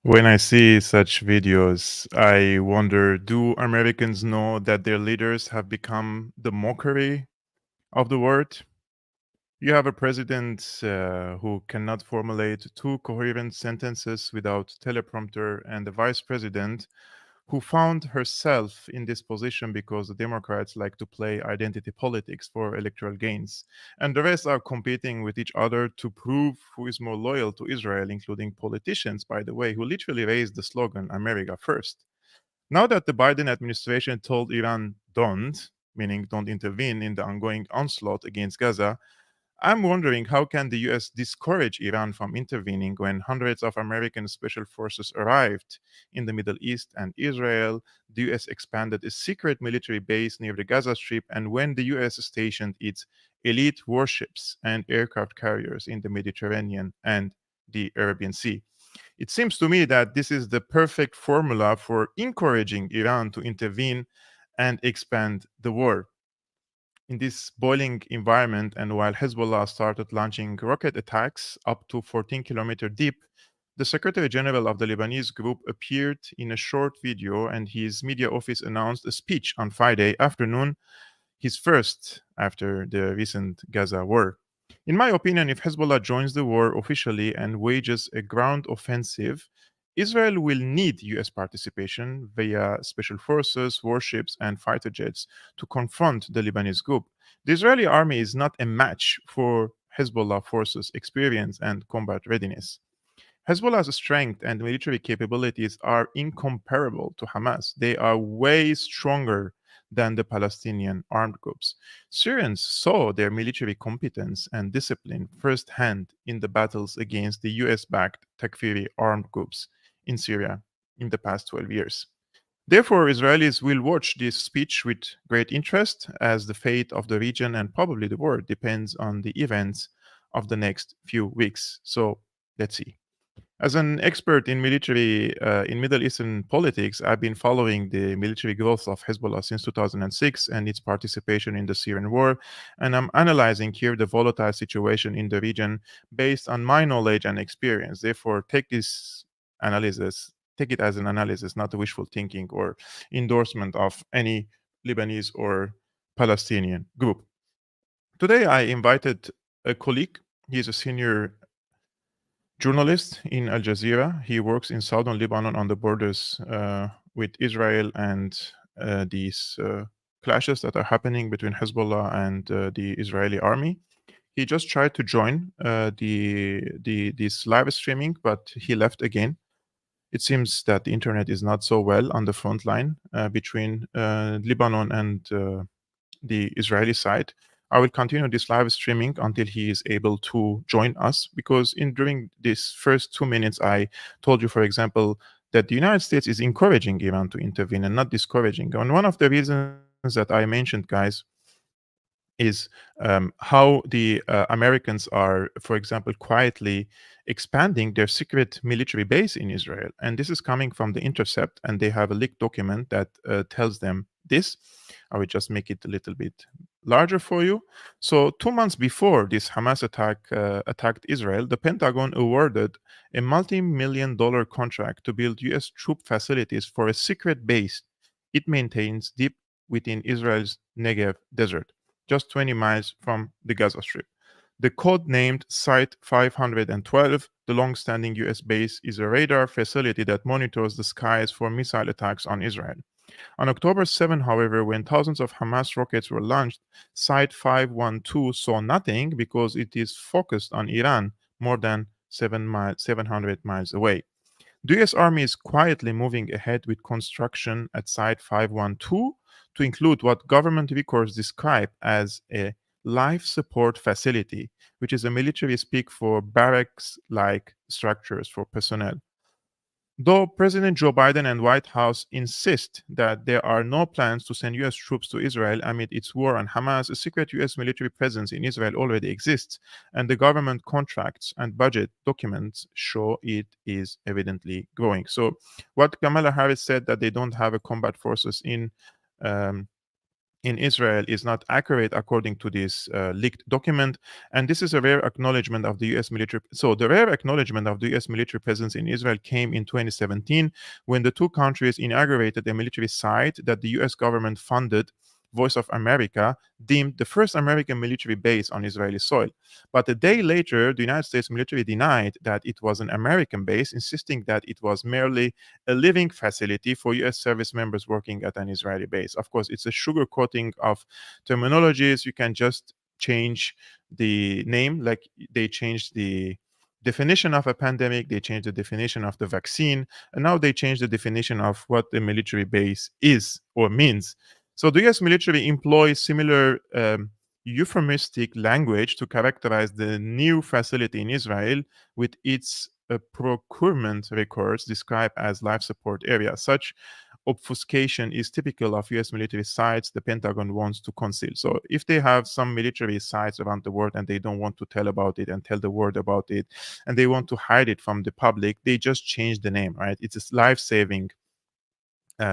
When I see such videos, I wonder, do Americans know that their leaders have become the mockery of the world? You have a president who cannot formulate two coherent sentences without teleprompter, and a vice president who found herself in this position because the Democrats like to play identity politics for electoral gains. And the rest are competing with each other to prove who is more loyal to Israel, including politicians, by the way, who literally raised the slogan America First. Now that the Biden administration told Iran don't, meaning don't intervene in the ongoing onslaught against Gaza, I'm wondering, how can the US discourage Iran from intervening when hundreds of American special forces arrived in the Middle East and Israel? The US expanded a secret military base near the Gaza Strip, and when the US stationed its elite warships and aircraft carriers in the Mediterranean and the Arabian Sea. It seems to me that this is the perfect formula for encouraging Iran to intervene and expand the war. In this boiling environment, and while Hezbollah started launching rocket attacks up to 14-kilometer deep, the Secretary General of the Lebanese group appeared in a short video, and his media office announced a speech on Friday afternoon, his first after the recent Gaza war. In my opinion, if Hezbollah joins the war officially and wages a ground offensive, Israel will need US participation via special forces, warships, and fighter jets to confront the Lebanese group. The Israeli army is not a match for Hezbollah forces' experience and combat readiness. Hezbollah's strength and military capabilities are incomparable to Hamas. They are way stronger than the Palestinian armed groups. Syrians saw their military competence and discipline firsthand in the battles against the US backed Takfiri armed groups in Syria in the past 12 years. Therefore, Israelis will watch this speech with great interest, as the fate of the region and probably the world depends on the events of the next few weeks. So let's see. As an expert in military in Middle Eastern politics, I've been following the military growth of Hezbollah since 2006 and its participation in the Syrian war, and I'm analyzing here the volatile situation in the region based on my knowledge and experience. Therefore, take it as an analysis, not a wishful thinking or endorsement of any Lebanese or Palestinian group. Today, I invited a colleague. He is a senior journalist in Al Jazeera. He works in southern Lebanon on the borders with Israel and these clashes that are happening between Hezbollah and the Israeli army. He just tried to join this live streaming, but he left again. It seems that the internet is not so well on the front line between Lebanon and the Israeli side. I will continue this live streaming until he is able to join us, because during these first 2 minutes, I told you, for example, that the United States is encouraging Iran to intervene and not discouraging. And one of the reasons that I mentioned, guys, is how the Americans are, for example, quietly expanding their secret military base in Israel. And this is coming from The Intercept, and they have a leaked document that tells them this. I will just make it a little bit larger for you. So 2 months before this Hamas attack attacked Israel, the Pentagon awarded a multi-million-dollar contract to build U.S. troop facilities for a secret base it maintains deep within Israel's Negev desert, just 20 miles from the Gaza Strip. The code-named Site 512, the long-standing US base, is a radar facility that monitors the skies for missile attacks on Israel. On October 7, however, when thousands of Hamas rockets were launched, Site 512 saw nothing because it is focused on Iran, more than 700 miles away. The US Army is quietly moving ahead with construction at Site 512 to include what government records describe as a life support facility, which is a military speak for barracks like structures for personnel. Though President Joe Biden and White House insist that there are no plans to send US troops to Israel amid its war on Hamas, a secret US military presence in Israel already exists, and the government contracts and budget documents show it is evidently growing. So, what Kamala Harris said, that they don't have a combat forces um, in Israel, is not accurate according to this leaked document. And this is a rare acknowledgement of the US military. So, the rare acknowledgement of the US military presence in Israel came in 2017 when the two countries inaugurated a military site that the US government funded. Voice of America deemed the first American military base on Israeli soil. But a day later, the United States military denied that it was an American base, insisting that it was merely a living facility for US service members working at an Israeli base. Of course, it's a sugarcoating of terminologies. You can just change the name, like they changed the definition of a pandemic, they changed the definition of the vaccine, and now they changed the definition of what a military base is or means. So the US military employs similar euphemistic language to characterize the new facility in Israel, with its procurement records described as life support area. Such obfuscation is typical of US military sites the Pentagon wants to conceal. So if they have some military sites around the world and they don't want to tell about it and tell the world about it, and they want to hide it from the public, they just change the name, right? It's a life-saving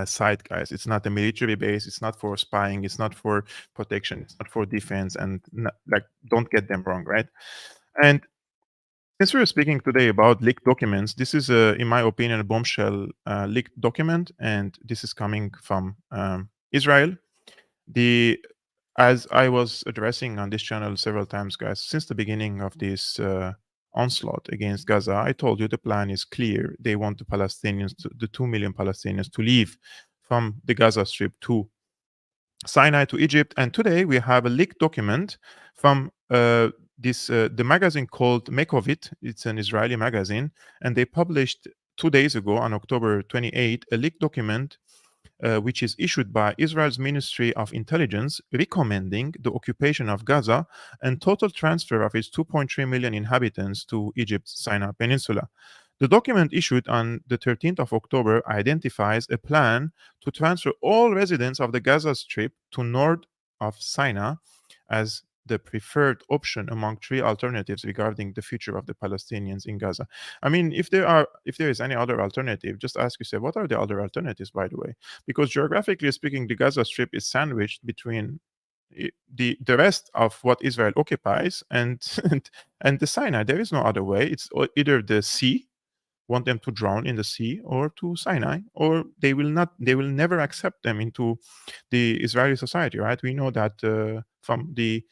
site, guys. It's not a military base. It's not for spying. It's not for protection. It's not for defense. And like, don't get them wrong, right? And since we're speaking today about leaked documents, this is, in my opinion, a bombshell leaked document, and this is coming from Israel. As I was addressing on this channel several times, guys, since the beginning of this onslaught against Gaza, I told you the plan is clear. They want the 2 million Palestinians to leave from the Gaza Strip to Sinai to Egypt. And today we have a leaked document from the magazine called Mekovit. It's an Israeli magazine, and they published 2 days ago on October 28 a leaked document which is issued by Israel's Ministry of Intelligence, recommending the occupation of Gaza and total transfer of its 2.3 million inhabitants to Egypt's Sinai Peninsula. The document issued on the 13th of October identifies a plan to transfer all residents of the Gaza Strip to north of Sinai as the preferred option among three alternatives regarding the future of the Palestinians in Gaza. I mean, if there is any other alternative, just ask yourself, what are the other alternatives, by the way? Because geographically speaking, the Gaza Strip is sandwiched between the rest of what Israel occupies and and the Sinai. There is no other way. It's either the sea, want them to drown in the sea, or to Sinai, or they will never accept them into the Israeli society, right? We know that from the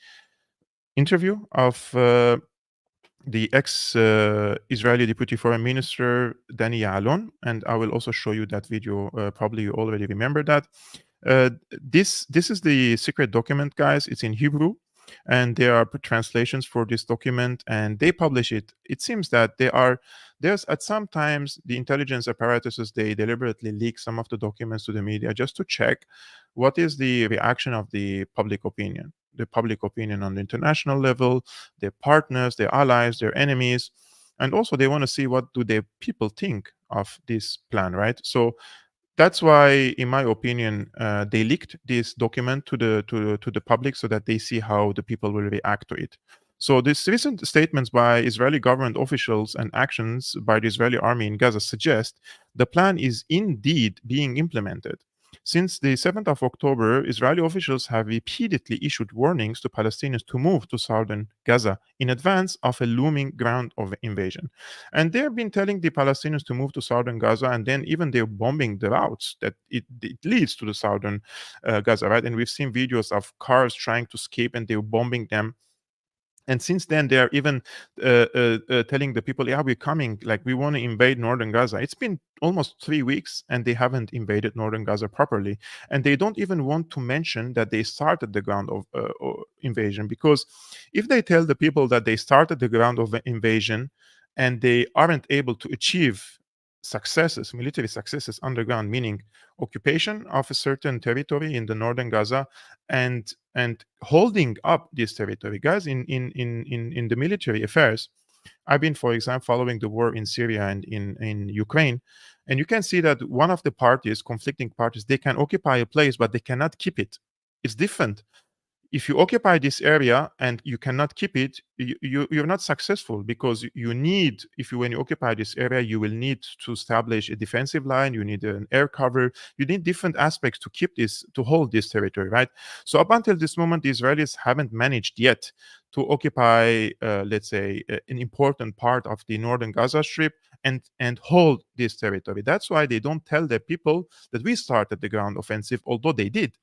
interview of the ex Israeli Deputy Foreign Minister Danny Ya'alon, and I will also show you that video. Probably you already remember that. This is the secret document, guys. It's in Hebrew, and there are translations for this document, and they publish it. It seems that there's at some times the intelligence apparatuses, they deliberately leak some of the documents to the media just to check what is the reaction of the public opinion. The public opinion on the international level, their partners, their allies, their enemies, and also they want to see what do the people think of this plan, right? So that's why, in my opinion, they leaked this document to the public so that they see how the people will react to it. So these recent statements by Israeli government officials and actions by the Israeli army in Gaza suggest the plan is indeed being implemented. Since the 7th of October, Israeli officials have repeatedly issued warnings to Palestinians to move to southern Gaza in advance of a looming ground of invasion. And they've been telling the Palestinians to move to southern Gaza, and then even they're bombing the routes that it leads to the southern Gaza, right? And we've seen videos of cars trying to escape and they're bombing them. And since then, they are even telling the people, yeah, we're coming, like we want to invade northern Gaza. It's been almost 3 weeks and they haven't invaded northern Gaza properly. And they don't even want to mention that they started the ground of invasion, because if they tell the people that they started the ground of invasion and they aren't able to achieve successes, military successes underground, meaning occupation of a certain territory in the northern Gaza, and holding up this territory, guys, in the military affairs. I've been, for example, following the war in Syria and in Ukraine, and you can see that one of the parties, conflicting parties, they can occupy a place, but they cannot keep it. It's different. If you occupy this area and you cannot keep it, you're not successful, because you need, if you when you occupy this area, you will need to establish a defensive line, you need an air cover, you need different aspects to keep this, to hold this territory, right? So up until this moment, the Israelis haven't managed yet to occupy, let's say, an important part of the northern Gaza Strip and hold this territory. That's why they don't tell their people that we started the ground offensive, although they did.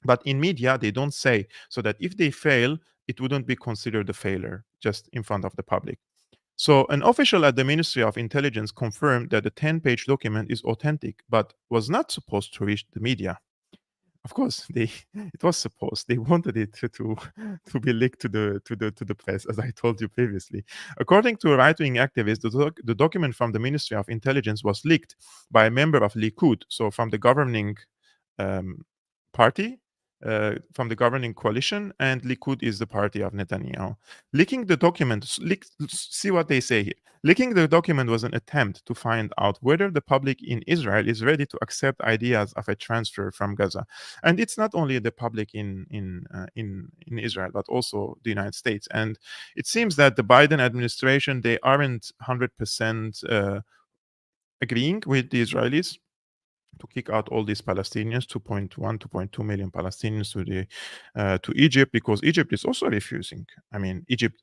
But in media, they don't say, so that if they fail, it wouldn't be considered a failure just in front of the public. So, an official at the Ministry of Intelligence confirmed that the 10-page document is authentic, but was not supposed to reach the media. Of course, it was supposed. They wanted it to be leaked to the press, as I told you previously. According to a right-wing activist, the document from the Ministry of Intelligence was leaked by a member of Likud, so from the governing um, party, from the governing coalition, and Likud is the party of Netanyahu. Leaking the document, see what they say here. Leaking the document was an attempt to find out whether the public in Israel is ready to accept ideas of a transfer from Gaza. And it's not only the public in Israel, but also the United States. And it seems that the Biden administration, they aren't 100% agreeing with the Israelis to kick out all these Palestinians, 2.1, 2.2 million Palestinians to Egypt, because Egypt is also refusing. I mean, Egypt,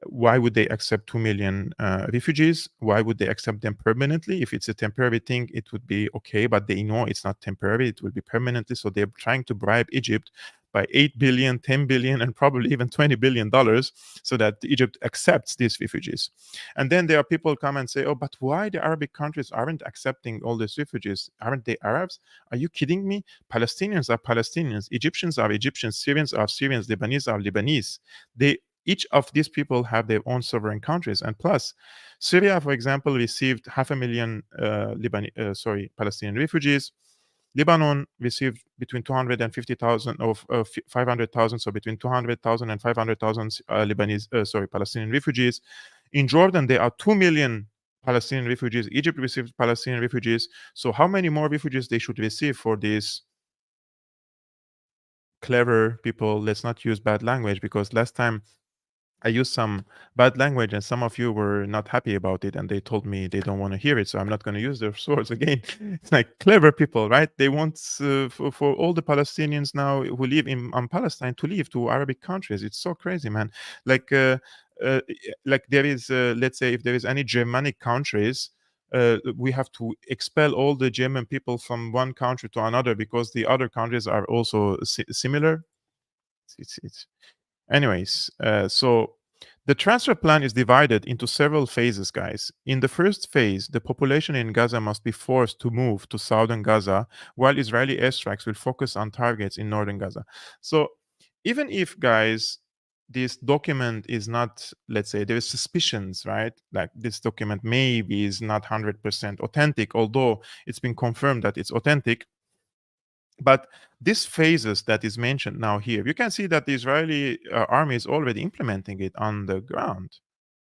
why would they accept 2 million refugees? Why would they accept them permanently? If it's a temporary thing, it would be okay, but they know it's not temporary, it will be permanently. So they're trying to bribe Egypt by 8 billion, 10 billion, and probably even $20 billion so that Egypt accepts these refugees. And then there are people come and say, oh, but why the Arabic countries aren't accepting all these refugees? Aren't they Arabs? Are you kidding me? Palestinians are Palestinians. Egyptians are Egyptians. Syrians are Syrians. Lebanese are Lebanese. Each of these people have their own sovereign countries. And plus, Syria, for example, received 500,000 Palestinian refugees. Lebanon received between 250,000 of 500,000, so between 200,000 and 500,000 Palestinian refugees. In Jordan, there are 2 million Palestinian refugees. Egypt received Palestinian refugees. So, how many more refugees they should receive for these clever people? Let's not use bad language, because last time I used some bad language and some of you were not happy about it and they told me they don't want to hear it. So I'm not going to use their swords again. It's like clever people, right? They want for all the Palestinians now who live in on Palestine to leave to Arabic countries. It's so crazy, man. Like, uh, like there is, let's say, if there is any Germanic countries, we have to expel all the German people from one country to another because the other countries are also similar. It's Anyways, so the transfer plan is divided into several phases, guys. In the first phase, the population in Gaza must be forced to move to southern Gaza, while Israeli airstrikes will focus on targets in northern Gaza. So, even if, guys, this document is not, let's say, there is suspicions, right? Like this document maybe is not 100% authentic, although it's been confirmed that it's authentic. But this phases that is mentioned now here, you can see that the Israeli army is already implementing it on the ground.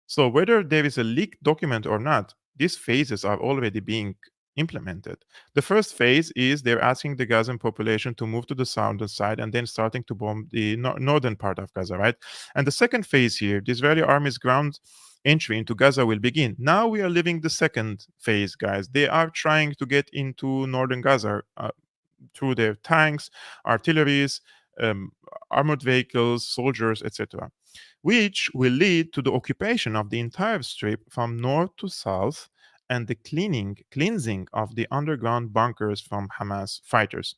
So whether there is a leaked document or not, these phases are already being implemented. The first phase is they're asking the Gazan population to move to the southern side and then starting to bomb the northern part of Gaza, right? And the second phase here, the Israeli army's ground entry into Gaza will begin. Now we are living the second phase, guys. They are trying to get into northern Gaza. Through their tanks, artilleries, um, armored vehicles, soldiers, etc., which will lead to the occupation of the entire strip from north to south and the cleansing of the underground bunkers from Hamas fighters.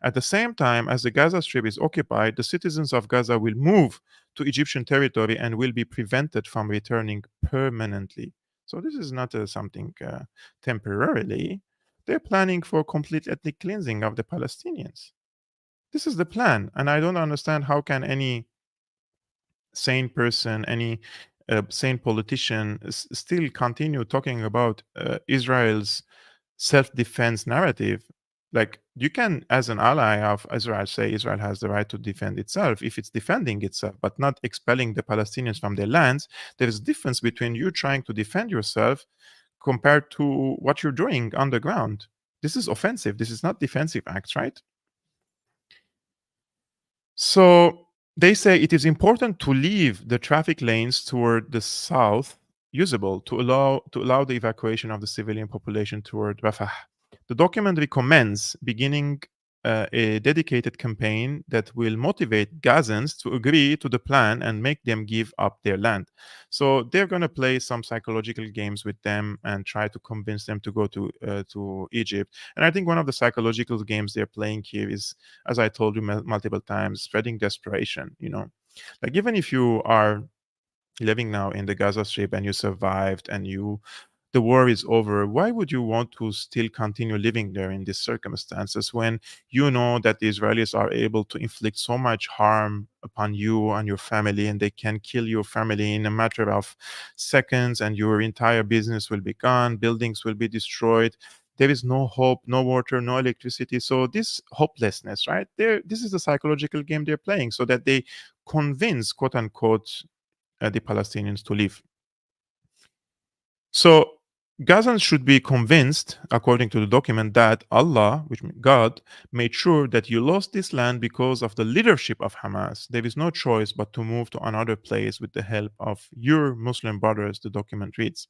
At the same time as the Gaza Strip is occupied, the citizens of Gaza will move to Egyptian territory and will be prevented from returning permanently. So this is not something temporarily. They're planning for complete ethnic cleansing of the Palestinians. This is the plan, and I don't understand how can any sane person, any sane politician still continue talking about Israel's self-defense narrative. Like, you can, as an ally of Israel, say Israel has the right to defend itself if it's defending itself, but not expelling the Palestinians from their lands. There is a difference between you trying to defend yourself compared to what you're doing on the ground. This is offensive. This is not defensive acts, right? So they say it is important to leave the traffic lanes toward the south usable to allow the evacuation of the civilian population toward Rafah. The document recommends beginning a dedicated campaign that will motivate Gazans to agree to the plan and make them give up their land. So they're going to play some psychological games with them and try to convince them to go to Egypt. And I think one of the psychological games they're playing here is, as I told you multiple times, spreading desperation. Like, even if you are living now in the Gaza Strip and you survived and the war is over, why would you want to still continue living there in these circumstances when you know that the Israelis are able to inflict so much harm upon you and your family, and they can kill your family in a matter of seconds, and your entire business will be gone, buildings will be destroyed. There is no hope, no water, no electricity. So this hopelessness, right? This is the psychological game they're playing so that they convince, quote unquote, the Palestinians to leave. So Gazans should be convinced, according to the document, that Allah, which means God, made sure that you lost this land because of the leadership of Hamas. There is no choice but to move to another place with the help of your Muslim brothers, the document reads.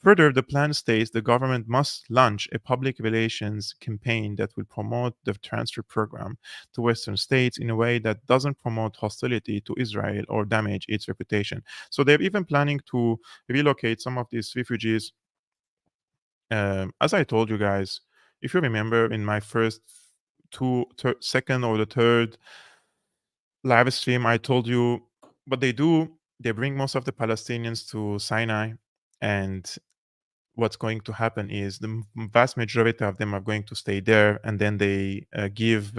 Further, the plan states the government must launch a public relations campaign that will promote the transfer program to Western states in a way that doesn't promote hostility to Israel or damage its reputation. So they're even planning to relocate some of these refugees. As I told you guys, if you remember in my first second or the third live stream, I told you what they do. They bring most of the Palestinians to Sinai, and what's going to happen is the vast majority of them are going to stay there, and then they give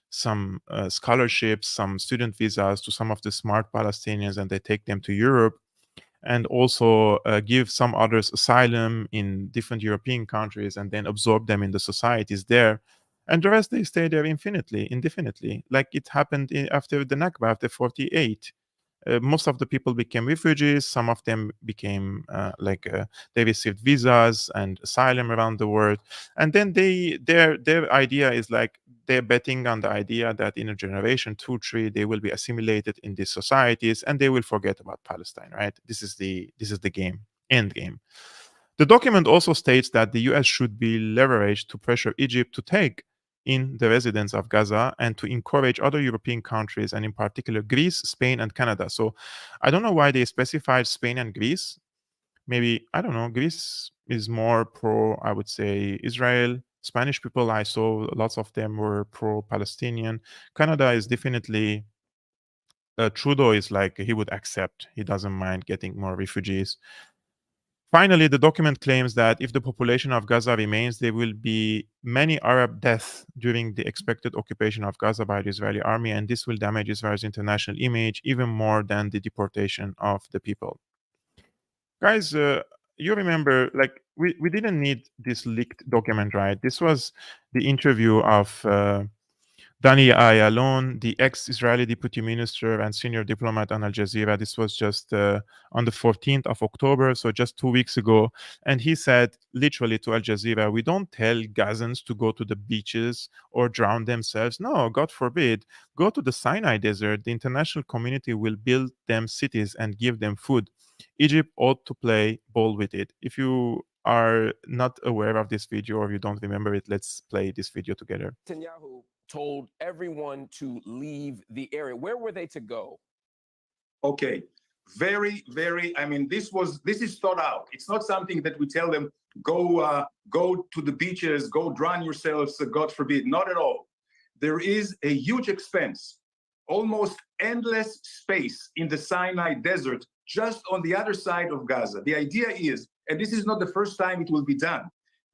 some scholarships, some student visas to some of the smart Palestinians, and they take them to Europe, and also give some others asylum in different European countries, and then absorb them in the societies there. And the rest, they stay there indefinitely, like it happened after the Nakba, after 48. Most of the people became refugees. Some of them became they received visas and asylum around the world. And then their idea is like they're betting on the idea that in a generation, 2, 3, they will be assimilated in these societies and they will forget about Palestine. Right? This is the game, end game. The document also states that the US should be leveraged to pressure Egypt to take in the residents of Gaza and to encourage other European countries, and in particular Greece, Spain, and Canada. So I don't know why they specified Spain and Greece. Maybe, I don't know, Greece is more pro, I would say, Israel. Spanish people, I saw lots of them were pro Palestinian. Canada is definitely, Trudeau is like, he would accept, he doesn't mind getting more refugees. Finally, the document claims that if the population of Gaza remains, there will be many Arab deaths during the expected occupation of Gaza by the Israeli army, and this will damage Israel's international image even more than the deportation of the people. Guys, you remember, like, we didn't need this leaked document, right? This was the interview of Dani Ayalon, the ex-Israeli deputy minister and senior diplomat on Al Jazeera. This was just on the 14th of October, so just 2 weeks ago. And he said literally to Al Jazeera, we don't tell Gazans to go to the beaches or drown themselves. No, God forbid. Go to the Sinai desert. The international community will build them cities and give them food. Egypt ought to play ball with it. If you are not aware of this video or you don't remember it, let's play this video together. Netanyahu told everyone to leave the area. Where were they to go? Okay, very, I mean, this is thought out. It's not something that we tell them, go to the beaches, go drown yourselves, God forbid. Not at all. There is a huge expense, almost endless space in the Sinai desert, just on the other side of Gaza. The idea is, and this is not the first time it will be done,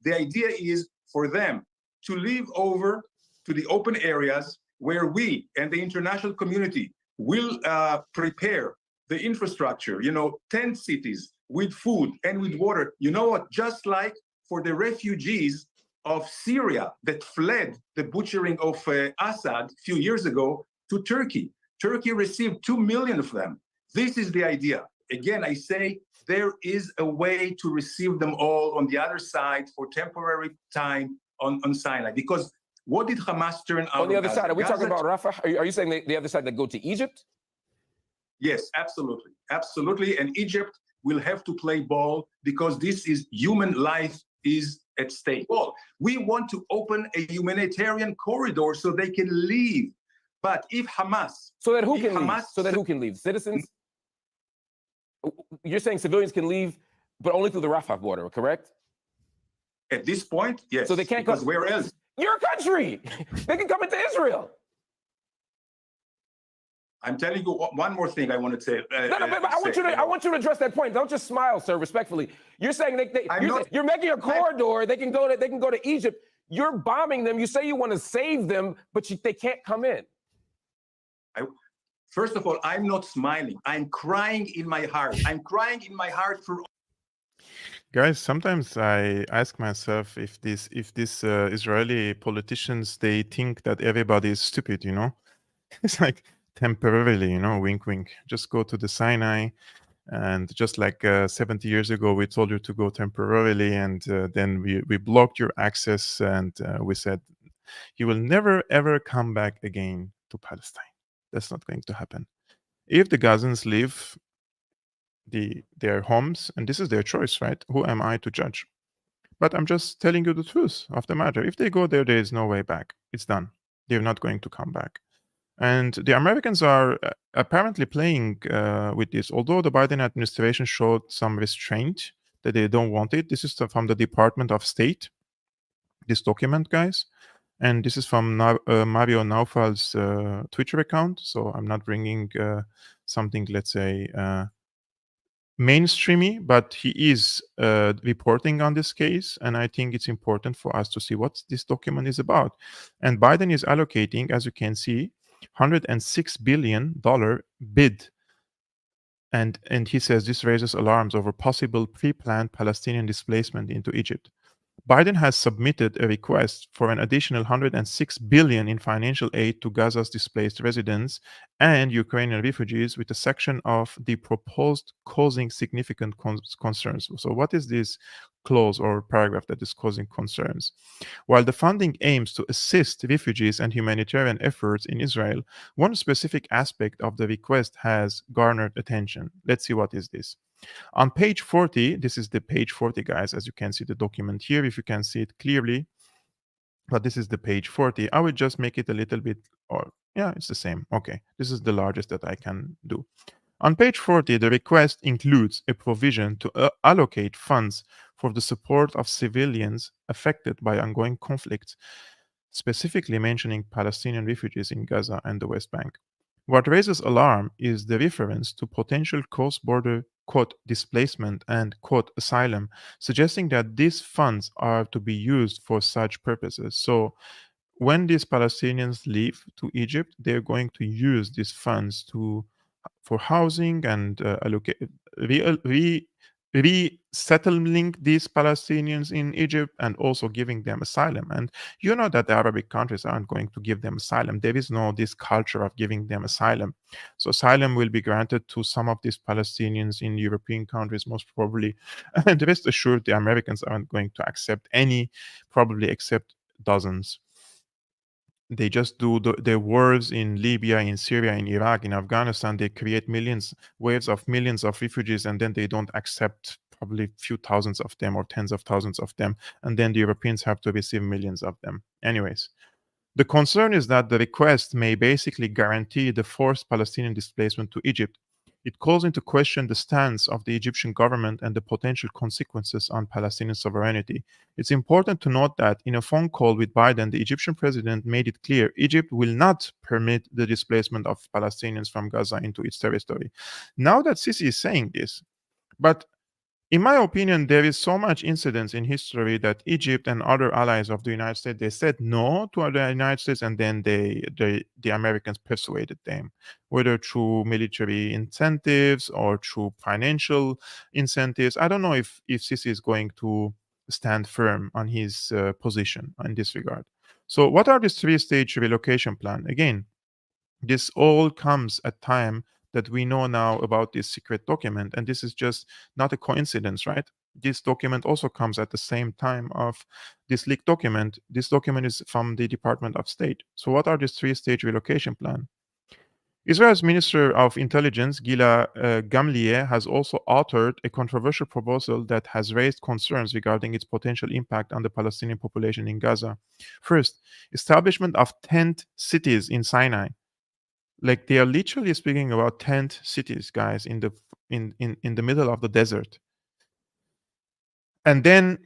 the idea is for them to leave over to the open areas where we and the international community will prepare the infrastructure, tent cities with food and with water. You know what? Just like for the refugees of Syria that fled the butchering of Assad a few years ago to Turkey. Turkey received 2 million of them. This is the idea. Again, I say there is a way to receive them all on the other side for temporary time on Sinai. Because what did Hamas turn out on the other Gaza? side? Are we talking about Rafah? Are you saying the other side that go to Egypt? Yes, absolutely. Absolutely. And Egypt will have to play ball because this is human life is at stake. Well, we want to open a humanitarian corridor so they can leave. But if Hamas... So that who can leave? So that who can leave? Citizens? You're saying civilians can leave, but only through the Rafah border, correct? At this point, yes. So they can't come... Where else? Your country! They can come into Israel. I'm telling you one more thing I want to say. But I want you to address that point. Don't just smile, sir, respectfully. You're saying you're making a corridor. They can go to Egypt. You're bombing them. You say you want to save them, but they can't come in. First of all, I'm not smiling. I'm crying in my heart. I'm crying in my heart for... Guys, sometimes I ask myself if these Israeli politicians, they think that everybody is stupid, It's like temporarily, wink, wink. Just go to the Sinai. And just like 70 years ago, we told you to go temporarily. And then we blocked your access. And we said, you will never, ever come back again to Palestine. That's not going to happen. If the Gazans leave their homes, and this is their choice, right? Who am I to judge? But I'm just telling you the truth of the matter. If they go there, there is no way back. It's done. They're not going to come back. And the Americans are apparently playing with this. Although the Biden administration showed some restraint that they don't want it. This is from the Department of State, this document, guys. And this is from Mario Naufal's Twitter account. So I'm not bringing something, let's say, mainstreamy, but he is reporting on this case. And I think it's important for us to see what this document is about. And Biden is allocating, as you can see, $106 billion bid. And he says this raises alarms over possible pre-planned Palestinian displacement into Egypt. Biden has submitted a request for an additional 106 billion in financial aid to Gaza's displaced residents and Ukrainian refugees, with a section of the proposed causing significant concerns. So what is this clause or paragraph that is causing concerns? While the funding aims to assist refugees and humanitarian efforts in Israel, one specific aspect of the request has garnered attention. Let's see what is this. On page 40, this is the page 40, guys, as you can see the document here, if you can see it clearly, but this is the page 40. I would just make it a little bit, or yeah, it's the same. Okay, this is the largest that I can do. On page 40, the request includes a provision to allocate funds for the support of civilians affected by ongoing conflicts, specifically mentioning Palestinian refugees in Gaza and the West Bank. What raises alarm is the reference to potential cross-border quote displacement and quote asylum, suggesting that these funds are to be used for such purposes. So when these Palestinians leave to Egypt, they're going to use these funds to for housing and allocate resettling these Palestinians in Egypt and also giving them asylum. And you know that the Arabic countries aren't going to give them asylum. There is no this culture of giving them asylum. So asylum will be granted to some of these Palestinians in European countries, most probably. And rest assured, the Americans aren't going to accept any, probably except dozens. They just do their wars in Libya, in Syria, in Iraq, in Afghanistan. They create waves of millions of refugees, and then they don't accept probably few thousands of them or tens of thousands of them. And then the Europeans have to receive millions of them. Anyways, the concern is that the request may basically guarantee the forced Palestinian displacement to Egypt. It calls into question the stance of the Egyptian government and the potential consequences on Palestinian sovereignty. It's important to note that in a phone call with Biden, the Egyptian president made it clear Egypt will not permit the displacement of Palestinians from Gaza into its territory. Now that Sisi is saying this, but in my opinion, there is so much incidents in history that Egypt and other allies of the United States, they said no to the United States, and then the Americans persuaded them, whether through military incentives or through financial incentives. I don't know if Sisi is going to stand firm on his position in this regard. So what are this three-stage relocation plan? Again, this all comes at time that we know now about this secret document, and this is just not a coincidence, right? This document also comes at the same time of this leaked document. This document is from the Department of State. So what are this three-stage relocation plan? Israel's Minister of Intelligence, Gila Gamliel, has also authored a controversial proposal that has raised concerns regarding its potential impact on the Palestinian population in Gaza. First, establishment of tent cities in Sinai. Like, they are literally speaking about tent cities, guys, in the middle of the desert. And then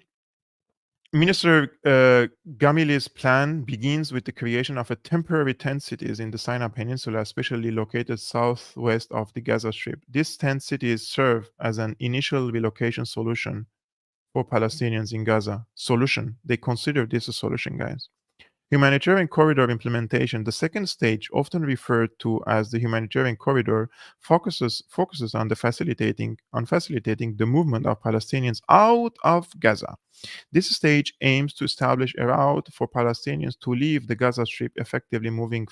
Minister Gamili's plan begins with the creation of a temporary tent cities in the Sinai Peninsula, especially located southwest of the Gaza Strip. These tent cities serve as an initial relocation solution for Palestinians in Gaza. Solution. They consider this a solution, guys. Humanitarian corridor implementation, the second stage, often referred to as the humanitarian corridor, focuses on facilitating the movement of Palestinians out of Gaza. This stage aims to establish a route for Palestinians to leave the Gaza Strip, effectively moving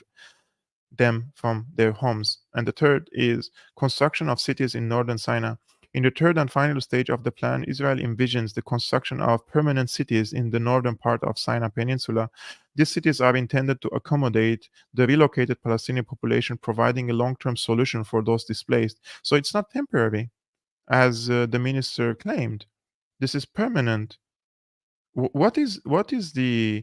them from their homes. And the third is construction of cities in northern Sinai. In the third and final stage of the plan, Israel envisions the construction of permanent cities in the northern part of Sinai Peninsula. These cities are intended to accommodate the relocated Palestinian population, providing a long-term solution for those displaced. So it's not temporary, as the minister claimed. This is permanent. What is the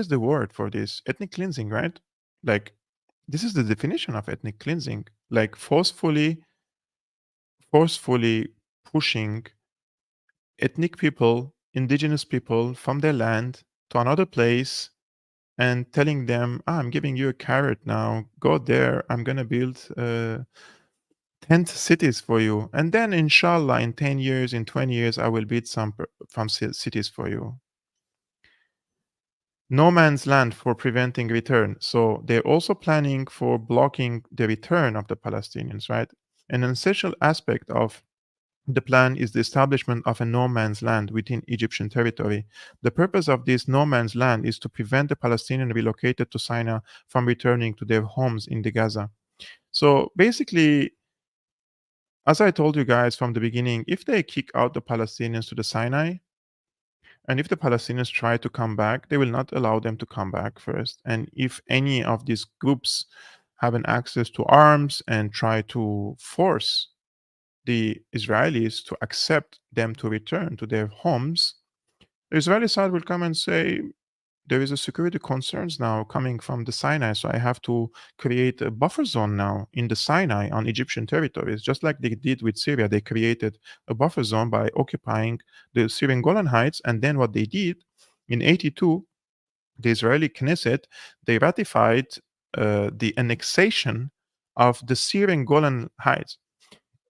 word for this? Ethnic cleansing, right? Like, this is the definition of ethnic cleansing. Like, forcefully pushing ethnic people, indigenous people from their land to another place and telling them, I'm giving you a carrot now, go there, I'm going to build tent cities for you. And then, inshallah, in 10 years, in 20 years, I will build some cities for you. No man's land for preventing return. So they're also planning for blocking the return of the Palestinians, right? An essential aspect of The plan is the establishment of a no man's land within Egyptian territory. The purpose of this no man's land is to prevent the Palestinians relocated to Sinai from returning to their homes in the Gaza. So basically, as I told you guys from the beginning, if they kick out the Palestinians to the Sinai, and if the Palestinians try to come back, they will not allow them to come back first. And if any of these groups have an access to arms and try to force the Israelis to accept them to return to their homes, the Israeli side will come and say, there is a security concerns now coming from the Sinai, so I have to create a buffer zone now in the Sinai on Egyptian territories, just like they did with Syria. They created a buffer zone by occupying the Syrian Golan Heights, and then what they did in 82, the Israeli Knesset, they ratified the annexation of the Syrian Golan Heights.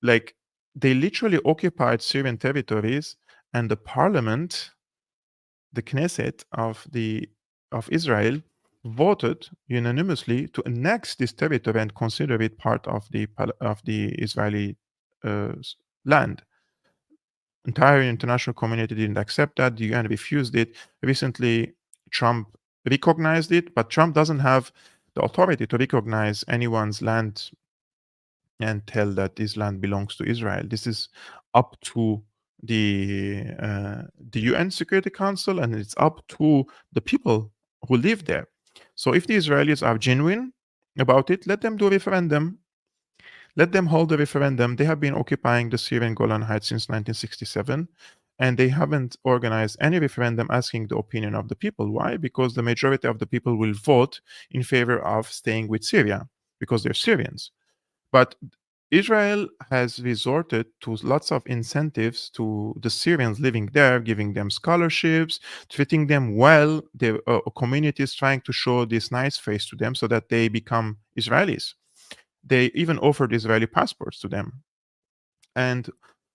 Like, they literally occupied Syrian territories, and the parliament, the Knesset of Israel, voted unanimously to annex this territory and consider it part of the Israeli land. Entire international community didn't accept that. The UN refused it. Recently, Trump recognized it, but Trump doesn't have the authority to recognize anyone's land and tell that this land belongs to Israel. This is up to the UN Security Council, and it's up to the people who live there. So if the Israelis are genuine about it, let them do a referendum. Let them hold a referendum. They have been occupying the Syrian Golan Heights since 1967, and they haven't organized any referendum asking the opinion of the people. Why? Because the majority of the people will vote in favor of staying with Syria because they're Syrians. But Israel has resorted to lots of incentives to the Syrians living there, giving them scholarships, treating them well. The communities trying to show this nice face to them so that they become Israelis. They even offered Israeli passports to them. And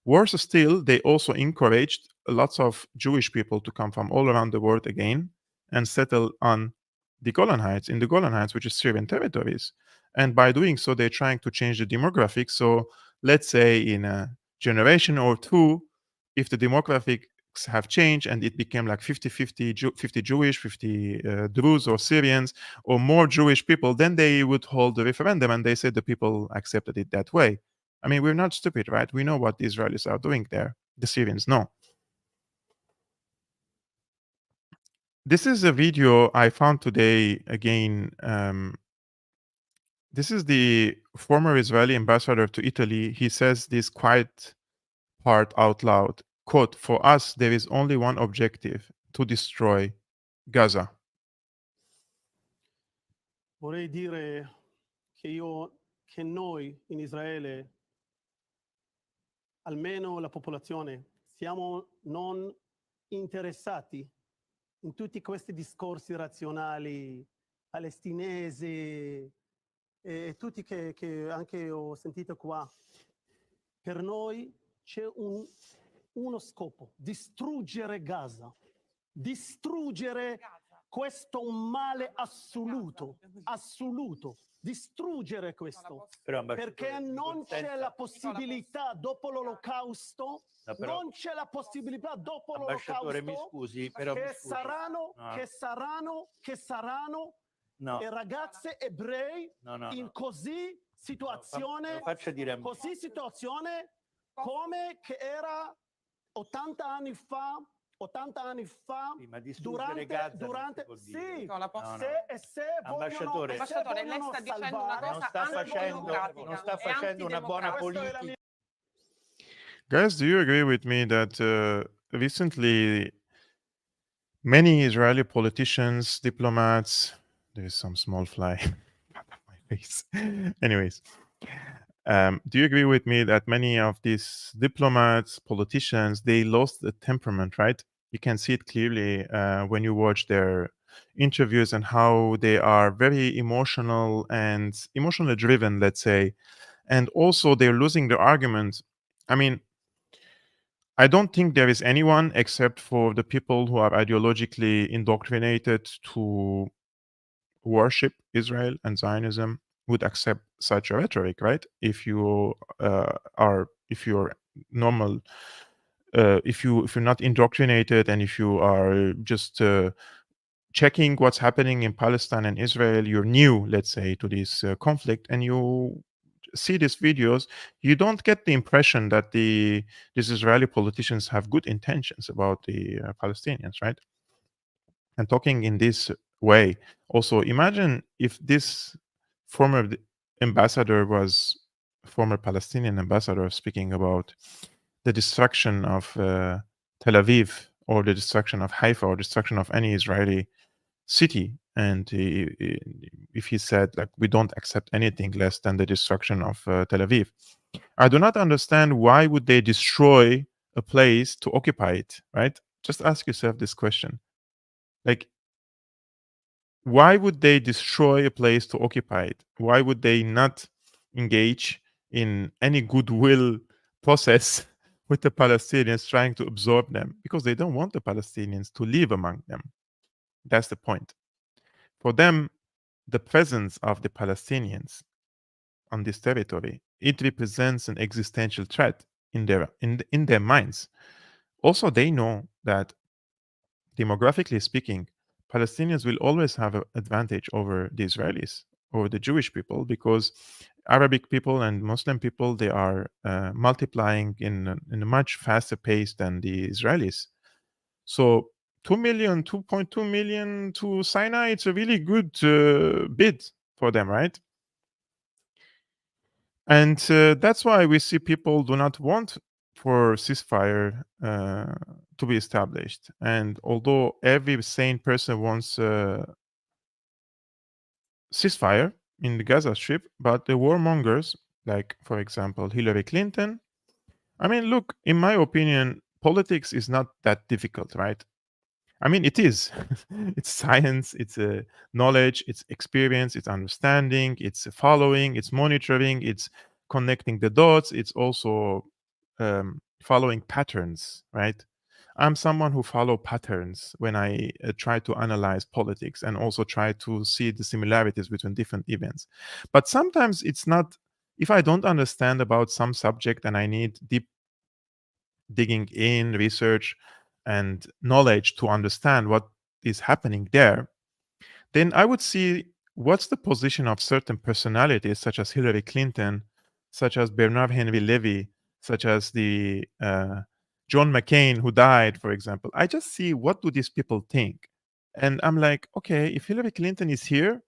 worse still, they also encouraged lots of Jewish people to come from all around the world again and settle on the Golan Heights, in the Golan Heights, which is Syrian territories. And by doing so, they're trying to change the demographics. So let's say in a generation or two, if the demographics have changed and it became like 50-50, 50 Jewish, 50 Druze or Syrians, or more Jewish people, then they would hold the referendum, and they said the people accepted it that way. I mean, we're not stupid, right? We know what the Israelis are doing there. The Syrians know. This is a video I found today again. This is the former Israeli ambassador to Italy. He says this quite part out loud. Quote, "For us, there is only one objective, to destroy Gaza." Vorrei dire che noi in Israele, almeno la popolazione, siamo non interessati in tutti questi discorsi razionali palestinesi e tutti che anche ho sentito qua. Per noi c'è uno scopo: distruggere Gaza, distruggere questo male assoluto, distruggere questo, perché non c'è la possibilità dopo l'Olocausto, non c'è la possibilità dopo l'Olocausto che saranno e ragazze ebrei in così situazione come che era 80 anni fa, Sì, ma durante distruggere Gaza non si può dire. sì, No, no. se Ambasciatore, vogliono lei sta dicendo una salvare, cosa non sta facendo una buona politica. Guys, do you agree with me that recently many Israeli politicians, diplomats, there's some small fly on my face. Anyways, do you agree with me that many of these diplomats, politicians, they lost the temperament, right? You can see it clearly when you watch their interviews and how they are very emotional and emotionally driven, let's say. And also they're losing their arguments. I mean, I don't think there is anyone except for the people who are ideologically indoctrinated to worship Israel and Zionism would accept such a rhetoric, right? If you're normal, if you're not indoctrinated, and if you are just checking what's happening in Palestine and Israel, you're new, let's say, to this conflict, and you see these videos, you don't get the impression that these Israeli politicians have good intentions about the Palestinians, right? And talking in this way, also imagine if this former ambassador was former Palestinian ambassador speaking about the destruction of Tel Aviv, or the destruction of Haifa, or destruction of any Israeli city, and if he said, like, we don't accept anything less than the destruction of Tel Aviv, I do not understand why would they destroy a place to occupy it, right? Just ask yourself this question. Like, why would they destroy a place to occupy it? Why would they not engage in any goodwill process with the Palestinians, trying to absorb them? Because they don't want the Palestinians to live among them. That's the point. For them, the presence of the Palestinians on this territory, it represents an existential threat in their minds. Also, they know that, demographically speaking, Palestinians will always have an advantage over the Israelis, over the Jewish people, because Arabic people and Muslim people, they are multiplying in a much faster pace than the Israelis. So 2 million, 2.2 million to Sinai, it's a really good bid for them, right? And that's why we see people do not want for ceasefire to be established. And although every sane person wants ceasefire in the Gaza Strip, but the warmongers, like, for example, Hillary Clinton, I mean, look, in my opinion, politics is not that difficult, right? I mean, it is. It's science, it's knowledge, it's experience, it's understanding, it's following, it's monitoring, it's connecting the dots, it's also following patterns, right? I'm someone who follow patterns when I try to analyze politics, and also try to see the similarities between different events. But sometimes it's not, if I don't understand about some subject and I need deep digging in research and knowledge to understand what is happening there, then I would see what's the position of certain personalities, such as Hillary Clinton, such as Bernard Henry Levy, such as the John McCain, who died, for example. I just see, what do these people think? And I'm like, okay, if Hillary Clinton is here,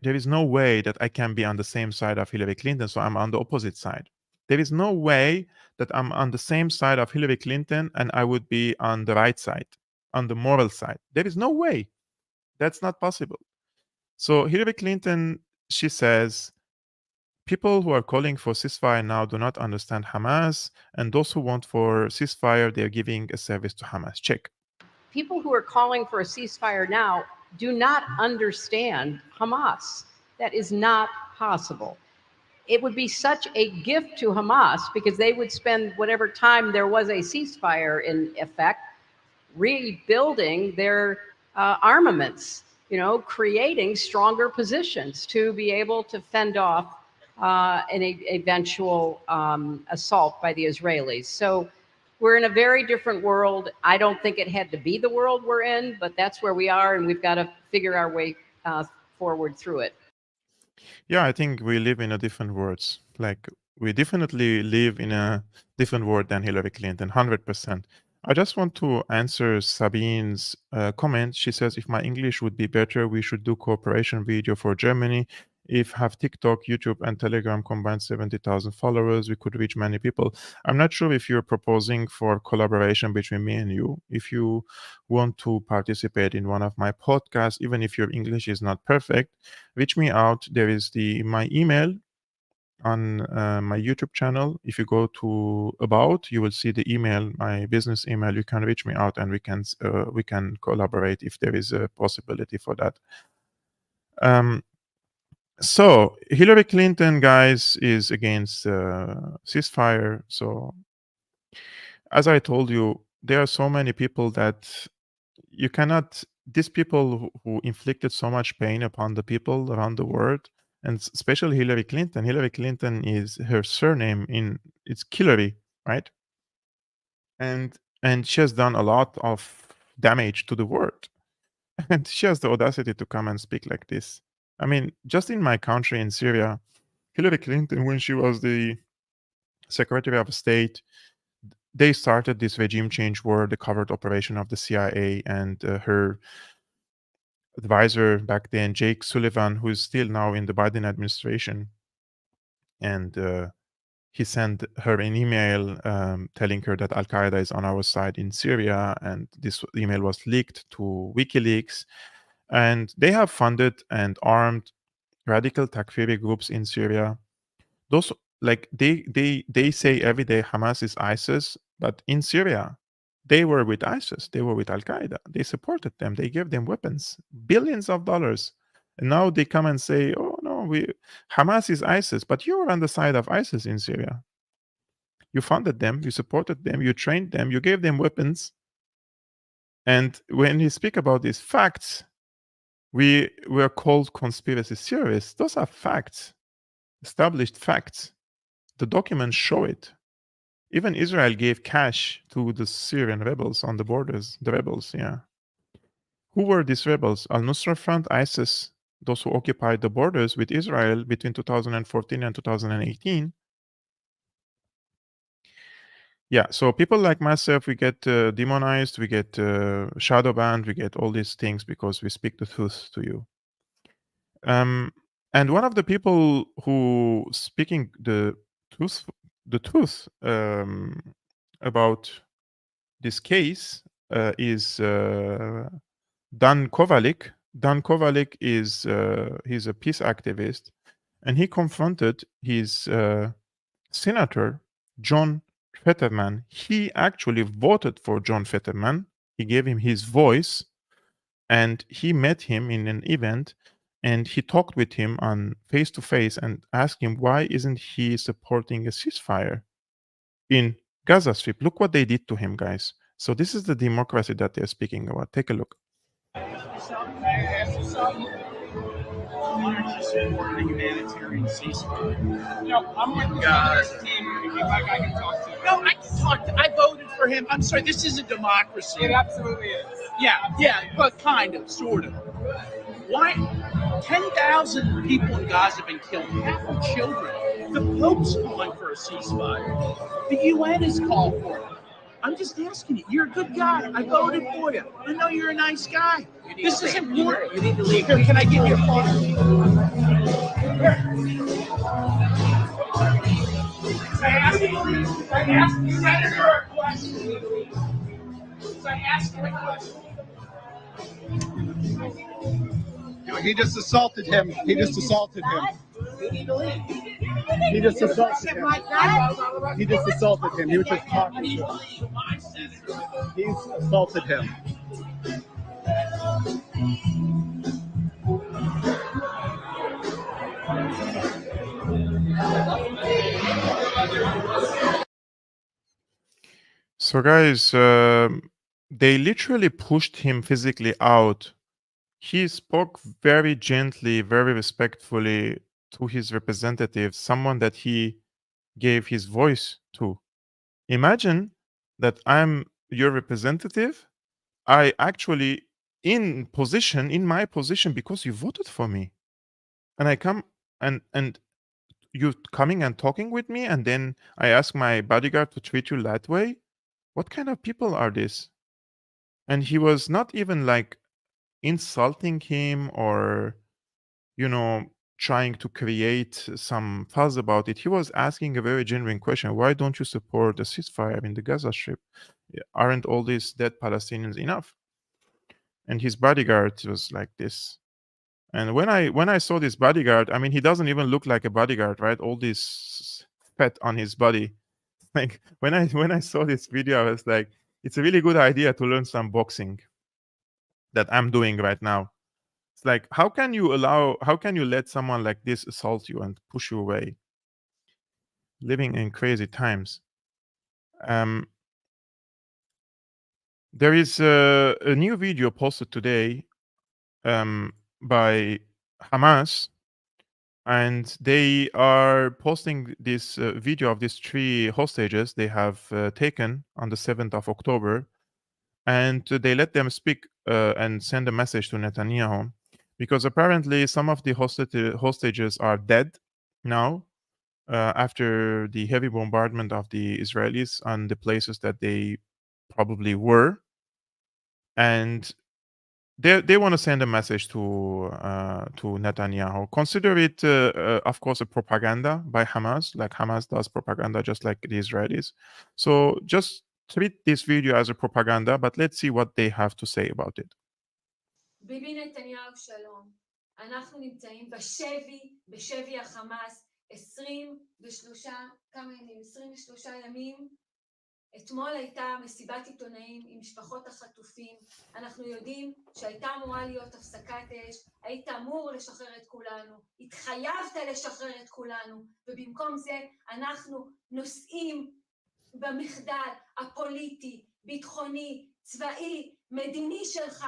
there is no way that I can be on the same side of Hillary Clinton, so I'm on the opposite side. There is no way that I'm on the same side of Hillary Clinton and I would be on the right side, on the moral side. There is no way. That's not possible. So Hillary Clinton, she says, people who are calling for ceasefire now do not understand Hamas, and those who want for ceasefire, they're giving a service to Hamas. Check. People who are calling for a ceasefire now do not understand Hamas. That is not possible. It would be such a gift to Hamas, because they would spend whatever time there was a ceasefire in effect rebuilding their armaments, creating stronger positions to be able to fend off an eventual assault by the Israelis. So we're in a very different world. I don't think it had to be the world we're in, but that's where we are, and we've got to figure our way forward through it. Yeah, I think we live in a different world. Like, we definitely live in a different world than Hillary Clinton, 100%. I just want to answer Sabine's comment. She says, if my English would be better, we should do cooperation video for Germany. If have TikTok, YouTube, and Telegram combined 70,000 followers, we could reach many people. I'm not sure if you're proposing for collaboration between me and you. If you want to participate in one of my podcasts, even if your English is not perfect, reach me out. There is my email on my YouTube channel. If you go to About, you will see the email, my business email. You can reach me out, and we can collaborate if there is a possibility for that. So Hillary Clinton, guys, is against ceasefire. So as I told you, there are so many people that you cannot. These people who inflicted so much pain upon the people around the world, and especially Hillary Clinton. Hillary Clinton is her surname it's Hillary. right? And she has done a lot of damage to the world. And she has the audacity to come and speak like this. I mean, just in my country, in Syria, Hillary Clinton, when she was the Secretary of State, they started this regime change war, the covert operation of the CIA, and her advisor back then, Jake Sullivan, who is still now in the Biden administration, and he sent her an email telling her that Al Qaeda is on our side in Syria, and this email was leaked to WikiLeaks. And they have funded and armed radical Takfiri groups in Syria. Those, like, they say every day Hamas is ISIS, but in Syria, they were with ISIS, they were with Al Qaeda, they supported them, they gave them weapons, billions of dollars. And now they come and say, oh no, Hamas is ISIS, but you were on the side of ISIS in Syria. You funded them, you supported them, you trained them, you gave them weapons. And when you speak about these facts, we were called conspiracy theorists. Those are facts, established facts. The documents show it. Even Israel gave cash to the Syrian rebels on the borders. The rebels, yeah. Who were these rebels? Al-Nusra Front, ISIS, those who occupied the borders with Israel between 2014 and 2018. Yeah, so people like myself, we get demonized, we get shadow banned, we get all these things because we speak the truth to you. And one of the people who speaking the truth about this case is Dan Kovalik. Dan Kovalik is he's a peace activist, and he confronted his senator John Fetterman. He actually voted for John Fetterman. He gave him his voice, and he met him in an event, and he talked with him on face to face and asked him why isn't he supporting a ceasefire in Gaza Strip. Look what they did to him, guys. So this is the democracy that they're speaking about. Take a look. Why aren't you supporting a humanitarian ceasefire? No, I'm with the team. If you like, I can talk to you. No, I can talk to. I voted for him. I'm sorry, this is a democracy. It absolutely is. Yeah, but kind of, sort of. Why? 10,000 people in Gaza have been killed, half are children. The Pope's calling for a ceasefire. The UN has called for it. I'm just asking you. You're a good guy. I voted for you. I know you're a nice guy. This is important. You need to leave. Here, can I give you a phone? I asked you a question. He just assaulted him. He just assaulted him. He just assaulted him. He just assaulted him. He was just talking to him. He's assaulted him. So guys, they literally pushed him physically out. He spoke very gently, very respectfully to his representative, someone that he gave his voice to. Imagine that I'm your representative. I actually in my position because you voted for me. And I come and you coming and talking with me, and then I ask my bodyguard to treat you that way? What kind of people are this? And he was not even like insulting him or, trying to create some fuss about it. He was asking a very genuine question. Why don't you support a ceasefire in the Gaza Strip? Aren't all these dead Palestinians enough? And his bodyguard was like this. And when I saw this bodyguard, I mean, he doesn't even look like a bodyguard, right? All this fat on his body. Like when I saw this video, I was like, it's a really good idea to learn some boxing that I'm doing right now. It's like, how can you let someone like this assault you and push you away? Living in crazy times. There is a new video posted today by Hamas. and they are posting this video of these 3 hostages they have taken on the 7th of October, and they let them speak and send a message to Netanyahu, because apparently some of the hostages are dead now after the heavy bombardment of the Israelis on the places that they probably were, and they want to send a message to Netanyahu. Consider it, of course, a propaganda by Hamas. Like Hamas does propaganda just like the Israelis. So just treat this video as a propaganda, but let's see what they have to say about it. ביבי נתניהו שלום, אנחנו נמצאים בשבי החמאס 23 ימים. אתמול הייתה מסיבת עיתונאים עם משפחות החטופים. אנחנו יודעים שהייתה אמורה להיות הפסקת אש, היית אמור לשחרר את כולנו, התחייבת לשחרר את כולנו, ובמקום זה אנחנו נושאים במחדל הפוליטי, ביטחוני, צבאי, מדיני שלך,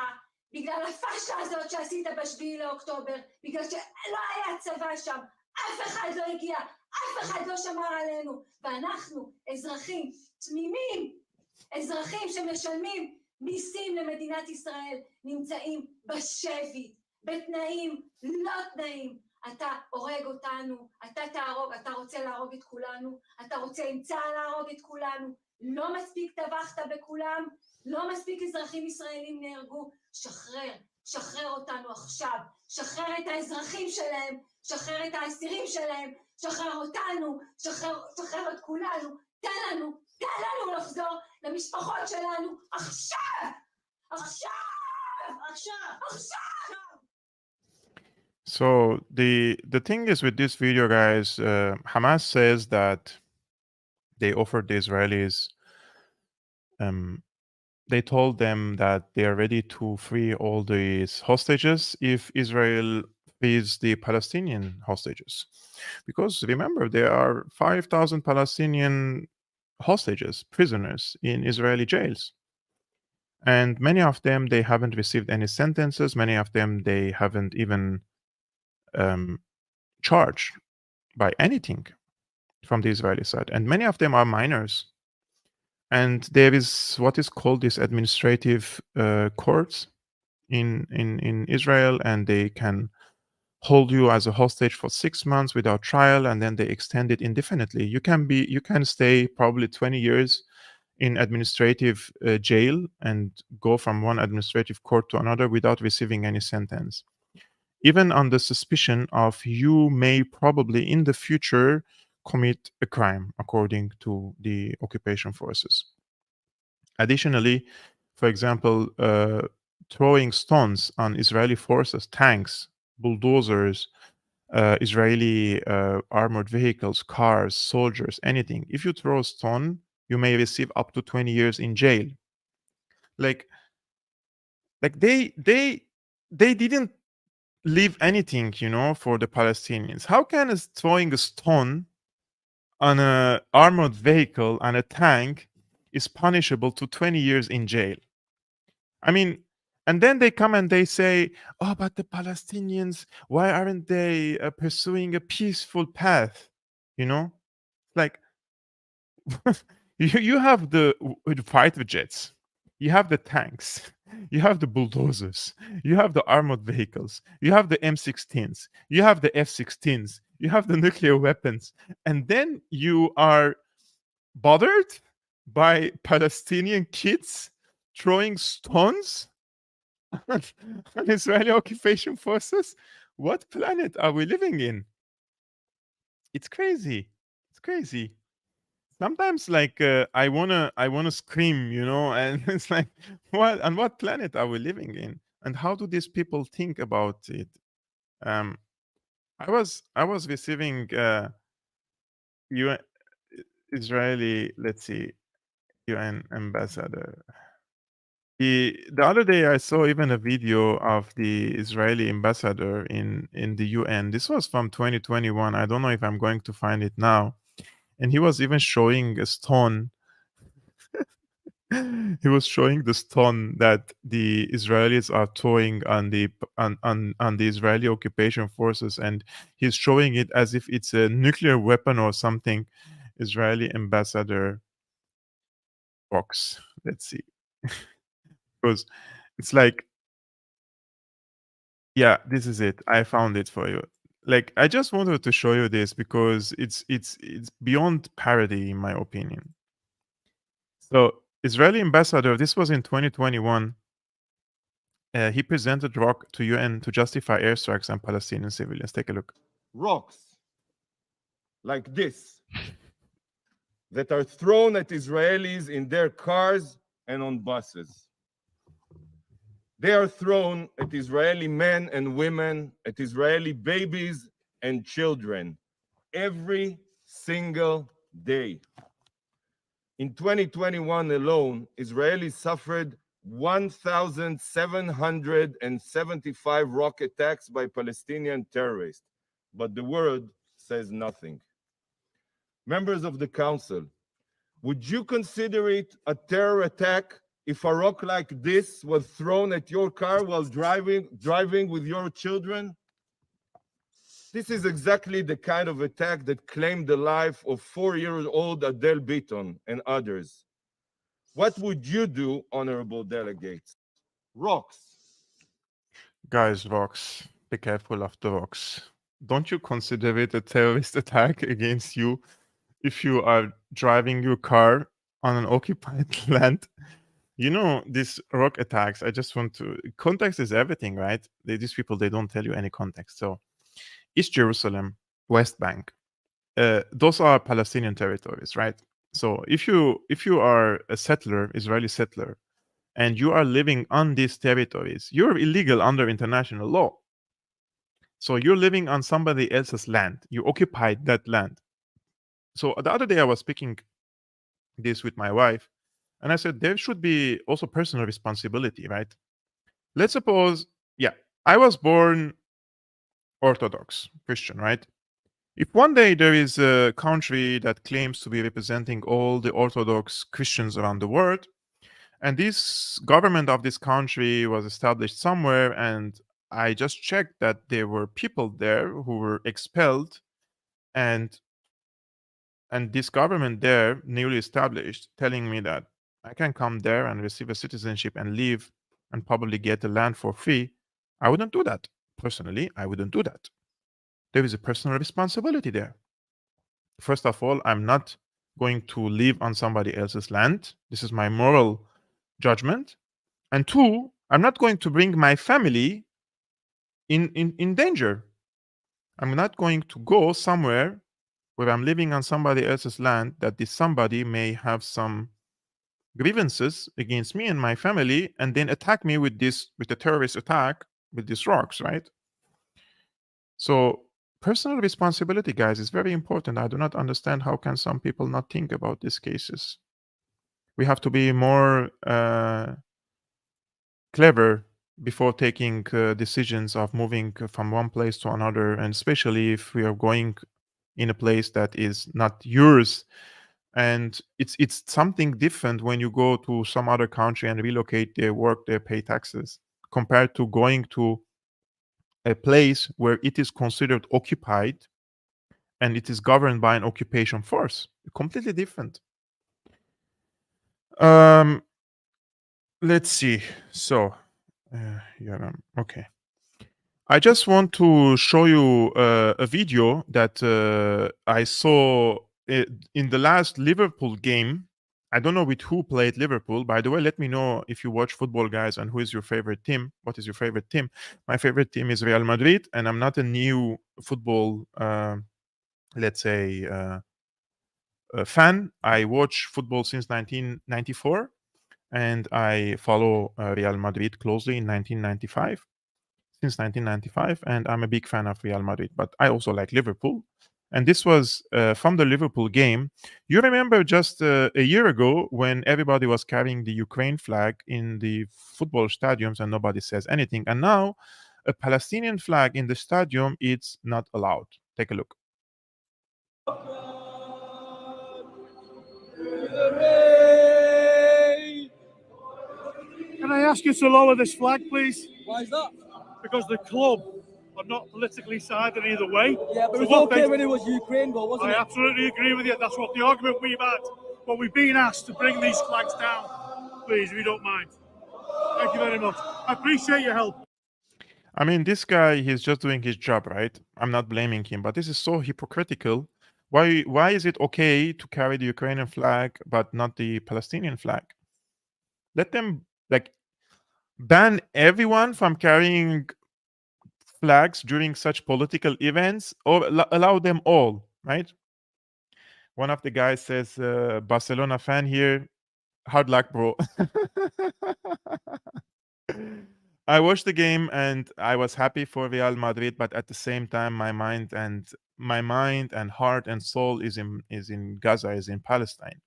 בגלל הפשלה הזאת שעשית ב7 לאוקטובר, בגלל שלא היה צבא שם, אף אחד לא הגיע, אף אחד לא שמר עלינו, ואנחנו אזרחים תמימים, אזרחים שמשלמים מיסים למדינת ישראל, נמצאים בשבי, בתנאים לא תנאים. אתה הורג אותנו, אתה תהרוג, אתה רוצה להרוג את כולנו, אתה רוצה עם צה"ל להרוג את כולנו, לא מספיק טבחת בכולם, לא מספיק אזרחים ישראלים נהרגו, שחרר אותנו עכשיו, שחרר את האזרחים שלהם, שחרר את האסירים שלהם, שחרר אותנו, שחרר את כולנו, תן לנו לחזור למשפחות שלנו עכשיו. So the thing is with this video, guys, Hamas says that they offered the Israelis, they told them that they are ready to free all these hostages if Israel frees the Palestinian hostages. Because remember, there are 5,000 Palestinian hostages, prisoners in Israeli jails. And many of them, they haven't received any sentences. Many of them, they haven't even charged by anything from the Israeli side. And many of them are minors. And there is what is called this administrative courts in Israel, and they can hold you as a hostage for 6 months without trial, and then they extend it indefinitely. You can stay probably 20 years in administrative jail and go from one administrative court to another without receiving any sentence, even on the suspicion of you may probably in the future commit a crime according to the occupation forces. Additionally, for example, throwing stones on Israeli forces, tanks, bulldozers, Israeli armored vehicles, cars, soldiers, anything. If you throw a stone, you may receive up to 20 years in jail. Like they didn't leave anything, for the Palestinians. How can throwing a stone on an armored vehicle and a tank is punishable to 20 years in jail? I mean, and then they come and they say, oh, but the Palestinians, why aren't they pursuing a peaceful path? Like, you have the fighter jets, you have the tanks, you have the bulldozers, you have the armored vehicles, you have the M16s, you have the F-16s, you have the nuclear weapons, and then you are bothered by Palestinian kids throwing stones on Israeli occupation forces? What planet are we living in? It's crazy. It's crazy. Sometimes, like, I wanna scream, and it's like, what planet are we living in? And how do these people think about it? I was receiving UN Israeli, let's see, UN ambassador. The other day I saw even a video of the Israeli ambassador in the UN. This was from 2021. I don't know if I'm going to find it now. And he was even showing a stone he was showing the stone that the Israelis are throwing on the Israeli occupation forces, and he's showing it as if it's a nuclear weapon or something. Israeli ambassador box. Let's see, because it's like, yeah, this is it. I found it for you. Like, I just wanted to show you this because it's beyond parody in my opinion. So, Israeli ambassador, this was in 2021. He presented rock to UN to justify airstrikes on Palestinian civilians. Take a look. Rocks like this that are thrown at Israelis in their cars and on buses. They are thrown at Israeli men and women, at Israeli babies and children every single day. In 2021 alone, Israelis suffered 1,775 rocket attacks by Palestinian terrorists, but the world says nothing. Members of the council, would you consider it a terror attack if a rock like this was thrown at your car while driving with your children? This is exactly the kind of attack that claimed the life of 4-year-old Adele Beaton and others. What would you do, honorable delegates? Rocks. Guys, rocks. Be careful of the rocks. Don't you consider it a terrorist attack against you if you are driving your car on an occupied land? You know, these rock attacks, I just want to... Context is everything, right? These people, they don't tell you any context. So, East Jerusalem, West Bank, those are Palestinian territories, right? So if you are a settler, Israeli settler, and you are living on these territories, you're illegal under international law. So you're living on somebody else's land. You occupied that land. So the other day I was speaking this with my wife, and I said there should be also personal responsibility, right? Let's suppose, yeah, I was born Orthodox Christian, right? If one day there is a country that claims to be representing all the Orthodox Christians around the world, and this government of this country was established somewhere, and I just checked that there were people there who were expelled, and this government there, newly established, telling me that I can come there and receive a citizenship and live and probably get the land for free, I wouldn't do that. Personally, I wouldn't do that. There is a personal responsibility there. First of all, I'm not going to live on somebody else's land. This is my moral judgment. And two, I'm not going to bring my family in danger. I'm not going to go somewhere where I'm living on somebody else's land that this somebody may have some grievances against me and my family and then attack me with a terrorist attack with these rocks, right? So personal responsibility, guys, is very important. I do not understand how can some people not think about these cases. We have to be more clever before taking decisions of moving from one place to another, and especially if we are going in a place that is not yours. And it's something different when you go to some other country and relocate there, work there, pay taxes, compared to going to a place where it is considered occupied and it is governed by an occupation force. Completely different. Let's see. So, yeah, okay. I just want to show you a video that I saw in the last Liverpool game. I don't know with who played Liverpool. By the way, let me know if you watch football, guys, and who is your favorite team. What is your favorite team? My favorite team is Real Madrid, and I'm not a new football, let's say, fan. I watch football since 1994, and I follow Real Madrid closely in 1995. Since 1995, and I'm a big fan of Real Madrid, but I also like Liverpool. And this was from the Liverpool game. You remember just a year ago when everybody was carrying the Ukraine flag in the football stadiums and nobody says anything. And now a Palestinian flag in the stadium, it's not allowed. Take a look. Can I ask you to lower this flag, please? Why is that? Because the club are not politically sided either way. Yeah, but it was okay when it was Ukraine, though, wasn't it? I absolutely agree with you. That's what the argument we've had. But we've been asked to bring these flags down. Please, if you don't mind. Thank you very much. I appreciate your help. I mean, this guy, he's just doing his job, right? I'm not blaming him, but this is so hypocritical. Why is it okay to carry the Ukrainian flag but not the Palestinian flag? Let them ban everyone from carrying flags during such political events, or allow them all, right? One of the guys says, Barcelona fan here, hard luck, bro. I watched the game and I was happy for Real Madrid, but at the same time, my mind and heart and soul is in Gaza, is in Palestine.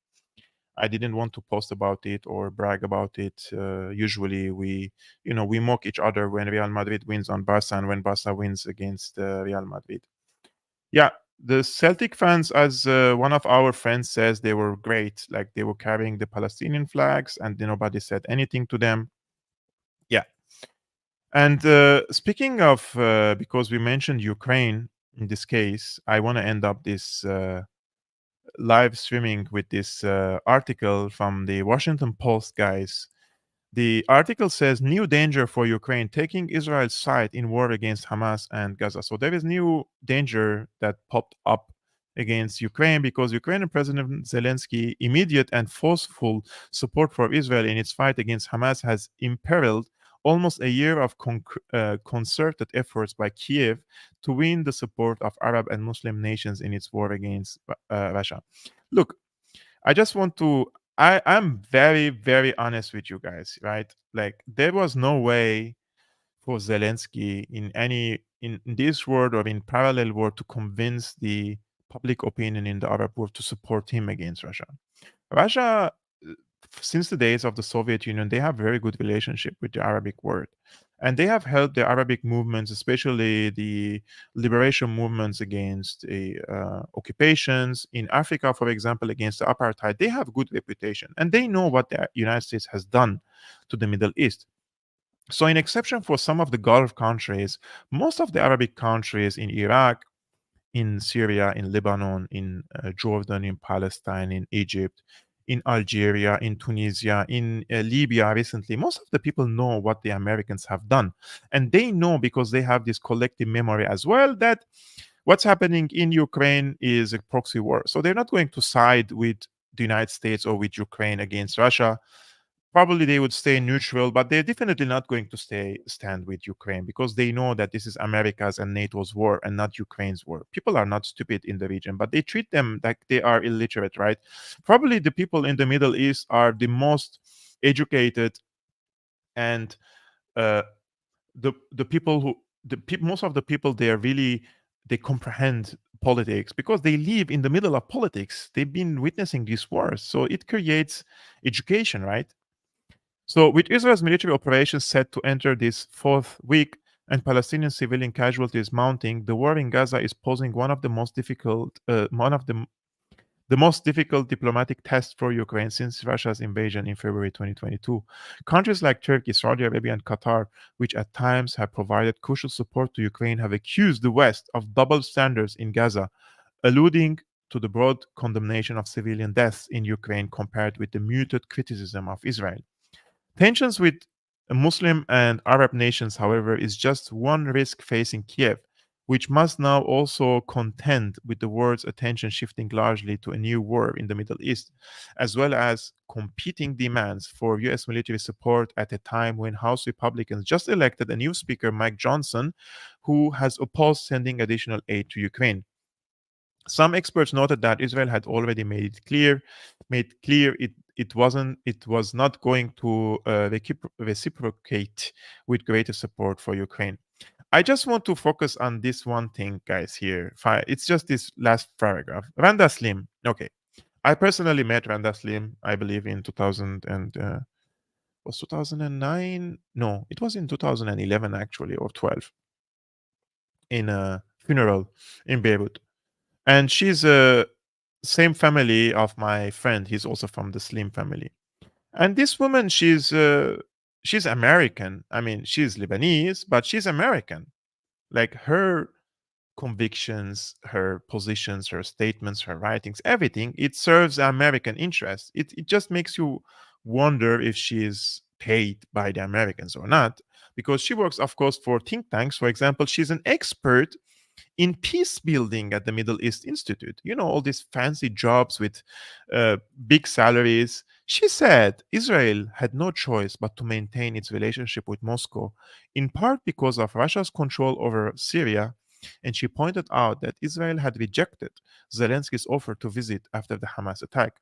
I didn't want to post about it or brag about it. Usually, we mock each other when Real Madrid wins on Barca and when Barca wins against Real Madrid. Yeah, the Celtic fans, as one of our friends says, they were great. Like, they were carrying the Palestinian flags and nobody said anything to them. Yeah. And speaking of, because we mentioned Ukraine in this case, I want to end up this live streaming with this article from the Washington Post, guys. The article says new danger for Ukraine, taking Israel's side in war against Hamas and Gaza. So there is new danger that popped up against Ukraine because Ukrainian President Zelensky immediate and forceful support for Israel in its fight against Hamas has imperiled almost a year of concerted efforts by Kiev to win the support of Arab and Muslim nations in its war against Russia. Look, I just want to I'm very, very honest with you guys, right? Like, there was no way for Zelensky in this world or in parallel world to convince the public opinion in the Arab world to support him against Russia. Russia, since the days of the Soviet Union, they have very good relationship with the Arabic world. And they have helped the Arabic movements, especially the liberation movements against the occupations in Africa, for example, against the apartheid. They have good reputation, and they know what the United States has done to the Middle East. So, in exception for some of the Gulf countries, most of the Arabic countries in Iraq, in Syria, in Lebanon, in Jordan, in Palestine, in Egypt, in Algeria, in Tunisia, in Libya recently, most of the people know what the Americans have done. And they know, because they have this collective memory as well, that what's happening in Ukraine is a proxy war. So they're not going to side with the United States or with Ukraine against Russia. Probably they would stay neutral, but they're definitely not going to stand with Ukraine, because they know that this is America's and NATO's war and not Ukraine's war. People are not stupid in the region, but they treat them like they are illiterate, right? Probably the people in the Middle East are the most educated, and the people who most of the people there really, they comprehend politics because they live in the middle of politics. They've been witnessing these wars, so it creates education, right? So, with Israel's military operations set to enter this fourth week and Palestinian civilian casualties mounting, the war in Gaza is posing one of the most difficult diplomatic tests for Ukraine since Russia's invasion in February 2022. Countries like Turkey, Saudi Arabia, and Qatar, which at times have provided crucial support to Ukraine, have accused the West of double standards in Gaza, alluding to the broad condemnation of civilian deaths in Ukraine compared with the muted criticism of Israel. Tensions with Muslim and Arab nations, however, is just one risk facing Kiev, which must now also contend with the world's attention shifting largely to a new war in the Middle East, as well as competing demands for U.S. military support at a time when House Republicans just elected a new speaker, Mike Johnson, who has opposed sending additional aid to Ukraine. Some experts noted that Israel had already made clear it was not going to reciprocate with greater support for Ukraine. I just want to focus on this one thing, guys. Here, it's just this last paragraph. Randa Slim. Okay, I personally met Randa Slim, I believe, in 2000 and was 2009. No, it was in 2011 actually, or 12, in a funeral in Beirut. And she's a same family of my friend. He's also from the Slim family. And this woman, she's she's American. I mean, she's Lebanese, but she's American. Like her convictions, her positions, her statements, her writings, everything, it serves American interests. It just makes you wonder if she is paid by the Americans or not, because she works, of course, for think tanks. For example, she's an expert in peace building at the Middle East Institute. You know, all these fancy jobs with big salaries. She said Israel had no choice but to maintain its relationship with Moscow, in part because of Russia's control over Syria. And she pointed out that Israel had rejected Zelensky's offer to visit after the Hamas attack.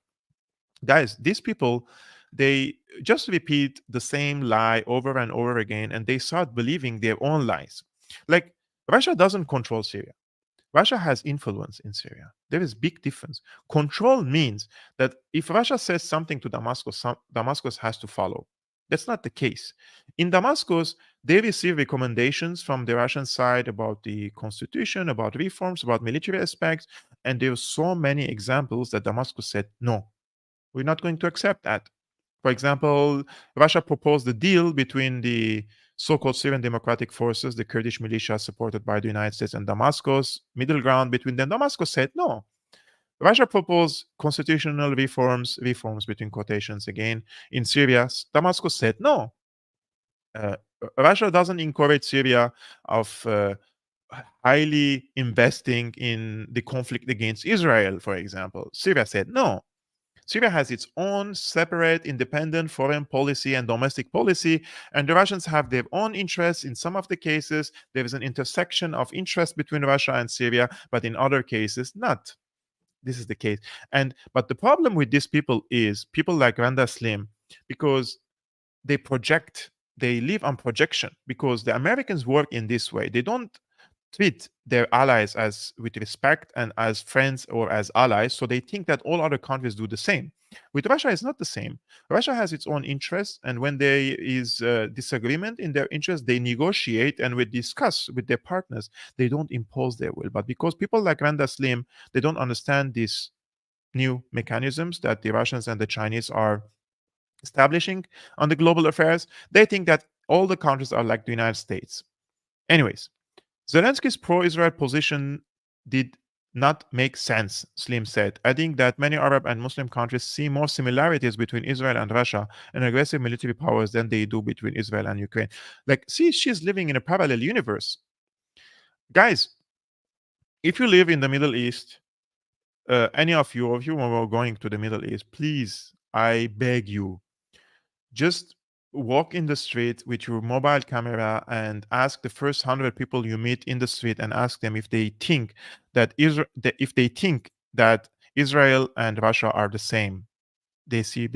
Guys, these people, they just repeat the same lie over and over again, and they start believing their own lies. Like, Russia doesn't control Syria. Russia has influence in Syria. There is big difference. Control means that if Russia says something to Damascus, Damascus has to follow. That's not the case. In Damascus, they receive recommendations from the Russian side about the constitution, about reforms, about military aspects, and there are so many examples that Damascus said, no, we're not going to accept that. For example, Russia proposed a deal between the so-called Syrian Democratic Forces, the Kurdish militia supported by the United States, and Damascus, middle ground between them. Damascus said no. Russia proposed constitutional reforms between quotations again in Syria. Damascus said no. Russia doesn't encourage Syria of highly investing in the conflict against Israel, for example. Syria said no. Syria has its own separate, independent foreign policy and domestic policy, and the Russians have their own interests. In some of the cases, there is an intersection of interest between Russia and Syria, but in other cases, not. This is the case. But the problem with these people is people like Randa Slim, because they project, they live on projection, because the Americans work in this way. They don't treat their allies as with respect and as friends or as allies, so they think that all other countries do the same. With Russia, it's not the same. Russia has its own interests, and when there is disagreement in their interests, they negotiate and we discuss with their partners. They don't impose their will. But because people like Randa Slim, they don't understand these new mechanisms that the Russians and the Chinese are establishing on the global affairs, they think that all the countries are like the United States. Anyways, Zelensky's pro-Israel position did not make sense, Slim said, adding that many Arab and Muslim countries see more similarities between Israel and Russia and aggressive military powers than they do between Israel and Ukraine. Like, see, she's living in a parallel universe. Guys, if you live in the Middle East, any of you who are going to the Middle East, please, I beg you, just walk in the street with your mobile camera and ask the first 100 people you meet in the street and ask them if they think that Israel and Russia are the same. They see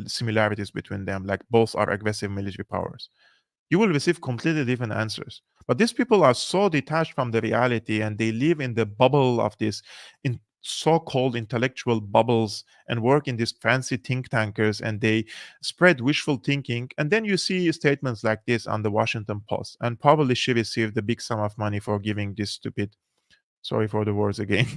similarities between them, like both are aggressive military powers. You will receive completely different answers. But these people are so detached from the reality, and they live in the bubble of this in so-called intellectual bubbles and work in these fancy think tankers, and they spread wishful thinking. And then you see statements like this on the Washington Post, and probably she received a big sum of money for giving this stupid, sorry for the words again,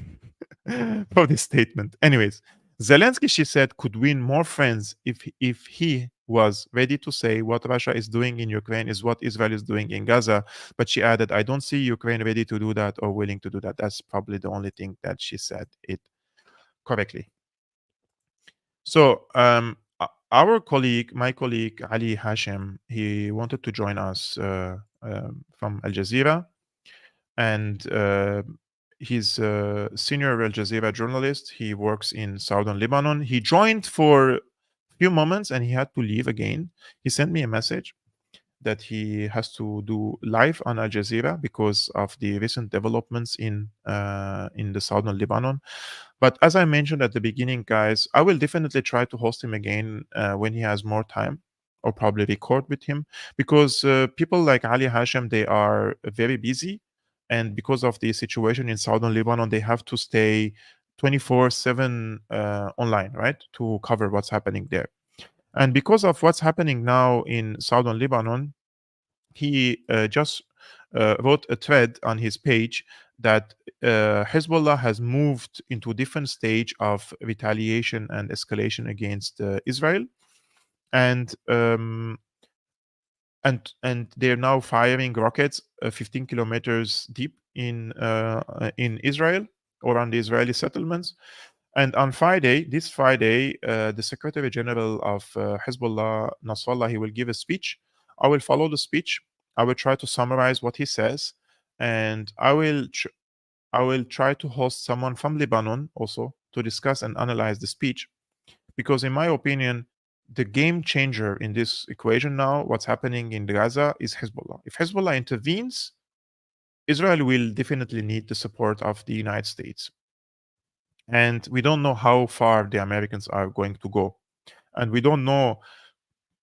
for this statement. Anyways, Zelensky, she said, could win more friends if he was ready to say what Russia is doing in Ukraine is what Israel is doing in Gaza. But she added, I don't see Ukraine ready to do that or willing to do that. That's probably the only thing that she said it correctly. So our colleague, my colleague Ali Hashem, he wanted to join us from Al Jazeera, and he's a senior Al Jazeera journalist. He works in southern Lebanon. He joined for a few moments and he had to leave again. He sent me a message that he has to do live on Al Jazeera because of the recent developments in the southern Lebanon. But as I mentioned at the beginning, guys, I will definitely try to host him again when he has more time, or probably record with him, because people like Ali Hashem, they are very busy. And because of the situation in southern Lebanon, they have to stay 24/7 online, right, to cover what's happening there. And because of what's happening now in southern Lebanon, he just wrote a thread on his page that Hezbollah has moved into a different stage of retaliation and escalation against Israel. and they're now firing rockets 15 kilometers deep in Israel, around the Israeli settlements. And on Friday, this Friday, the Secretary General of Hezbollah, Nasrallah, he will give a speech. I will follow the speech. I will try to summarize what he says, and I will try to host someone from Lebanon also to discuss and analyze the speech, because in my opinion, the game changer in this equation now, what's happening in Gaza, is Hezbollah. If Hezbollah intervenes, Israel will definitely need the support of the United States. And we don't know how far the Americans are going to go. And we don't know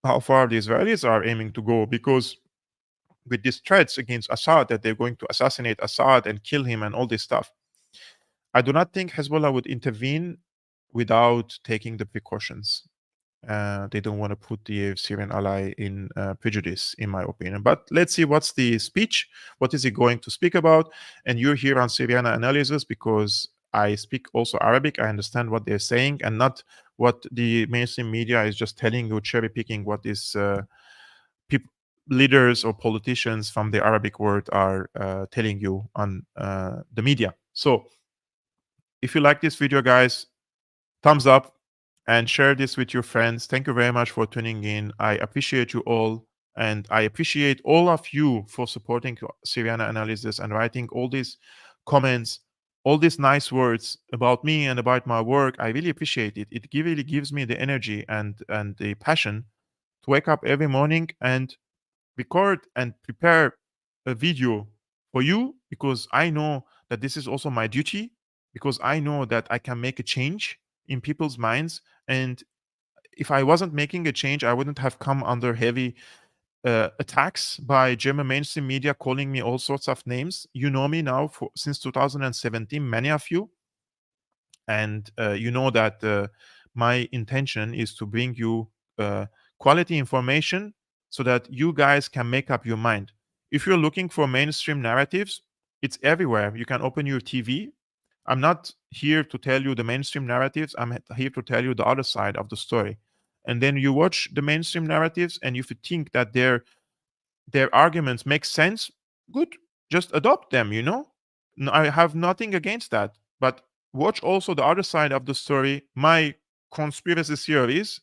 how far the Israelis are aiming to go, because with these threats against Assad that they're going to assassinate Assad and kill him and all this stuff, I do not think Hezbollah would intervene without taking the precautions. They don't want to put the Syrian ally in prejudice, in my opinion. But let's see what's the speech. What is he going to speak about? And you're here on Syriana Analysis because I speak also Arabic. I understand what they're saying, and not what the mainstream media is just telling you, cherry picking what is leaders or politicians from the Arabic world are telling you on the media. So if you like this video, guys, thumbs up and share this with your friends. Thank you very much for tuning in. I appreciate you all, and I appreciate all of you for supporting Syriana Analysis and writing all these comments, all these nice words about me and about my work. I really appreciate it. It really gives me the energy and the passion to wake up every morning and record and prepare a video for you, because I know that this is also my duty, because I know that I can make a change in people's minds. And if I wasn't making a change, I wouldn't have come under heavy attacks by German mainstream media, calling me all sorts of names. You know me now since 2017, many of you. And you know that my intention is to bring you quality information so that you guys can make up your mind. If you're looking for mainstream narratives, it's everywhere. You can open your TV. I'm not here to tell you the mainstream narratives. I'm here to tell you the other side of the story. And then you watch the mainstream narratives, and if you think that their arguments make sense, good, just adopt them, you know? I have nothing against that. But watch also the other side of the story, my conspiracy theories.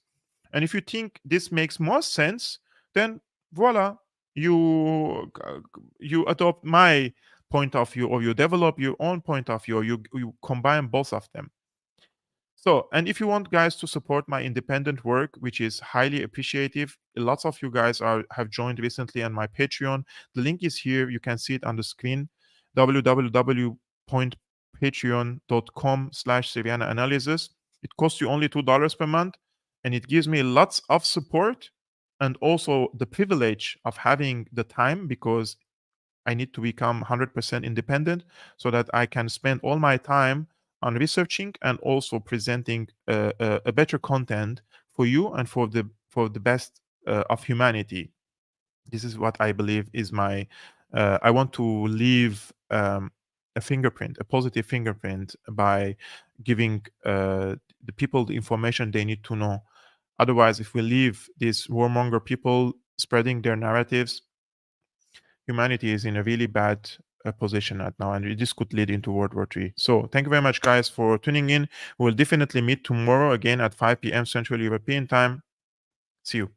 And if you think this makes more sense, then voila, you adopt my point of view, or you develop your own point of view, or you combine both of them. So, and if you want guys to support my independent work, which is highly appreciative, lots of you guys have joined recently on my Patreon. The link is here. You can see it on the screen, www.patreon.com/Syriana Analysis. It costs you only $2 per month, and it gives me lots of support and also the privilege of having the time, because I need to become 100% independent so that I can spend all my time on researching and also presenting a better content for you and for the best of humanity. This is what I believe is my. I want to leave a fingerprint, a positive fingerprint, by giving the people the information they need to know. Otherwise, if we leave these warmonger people spreading their narratives, humanity is in a really bad position right now, and this could lead into World War III. So thank you very much, guys, for tuning in. We'll definitely meet tomorrow again at 5 p.m. Central European time. See you.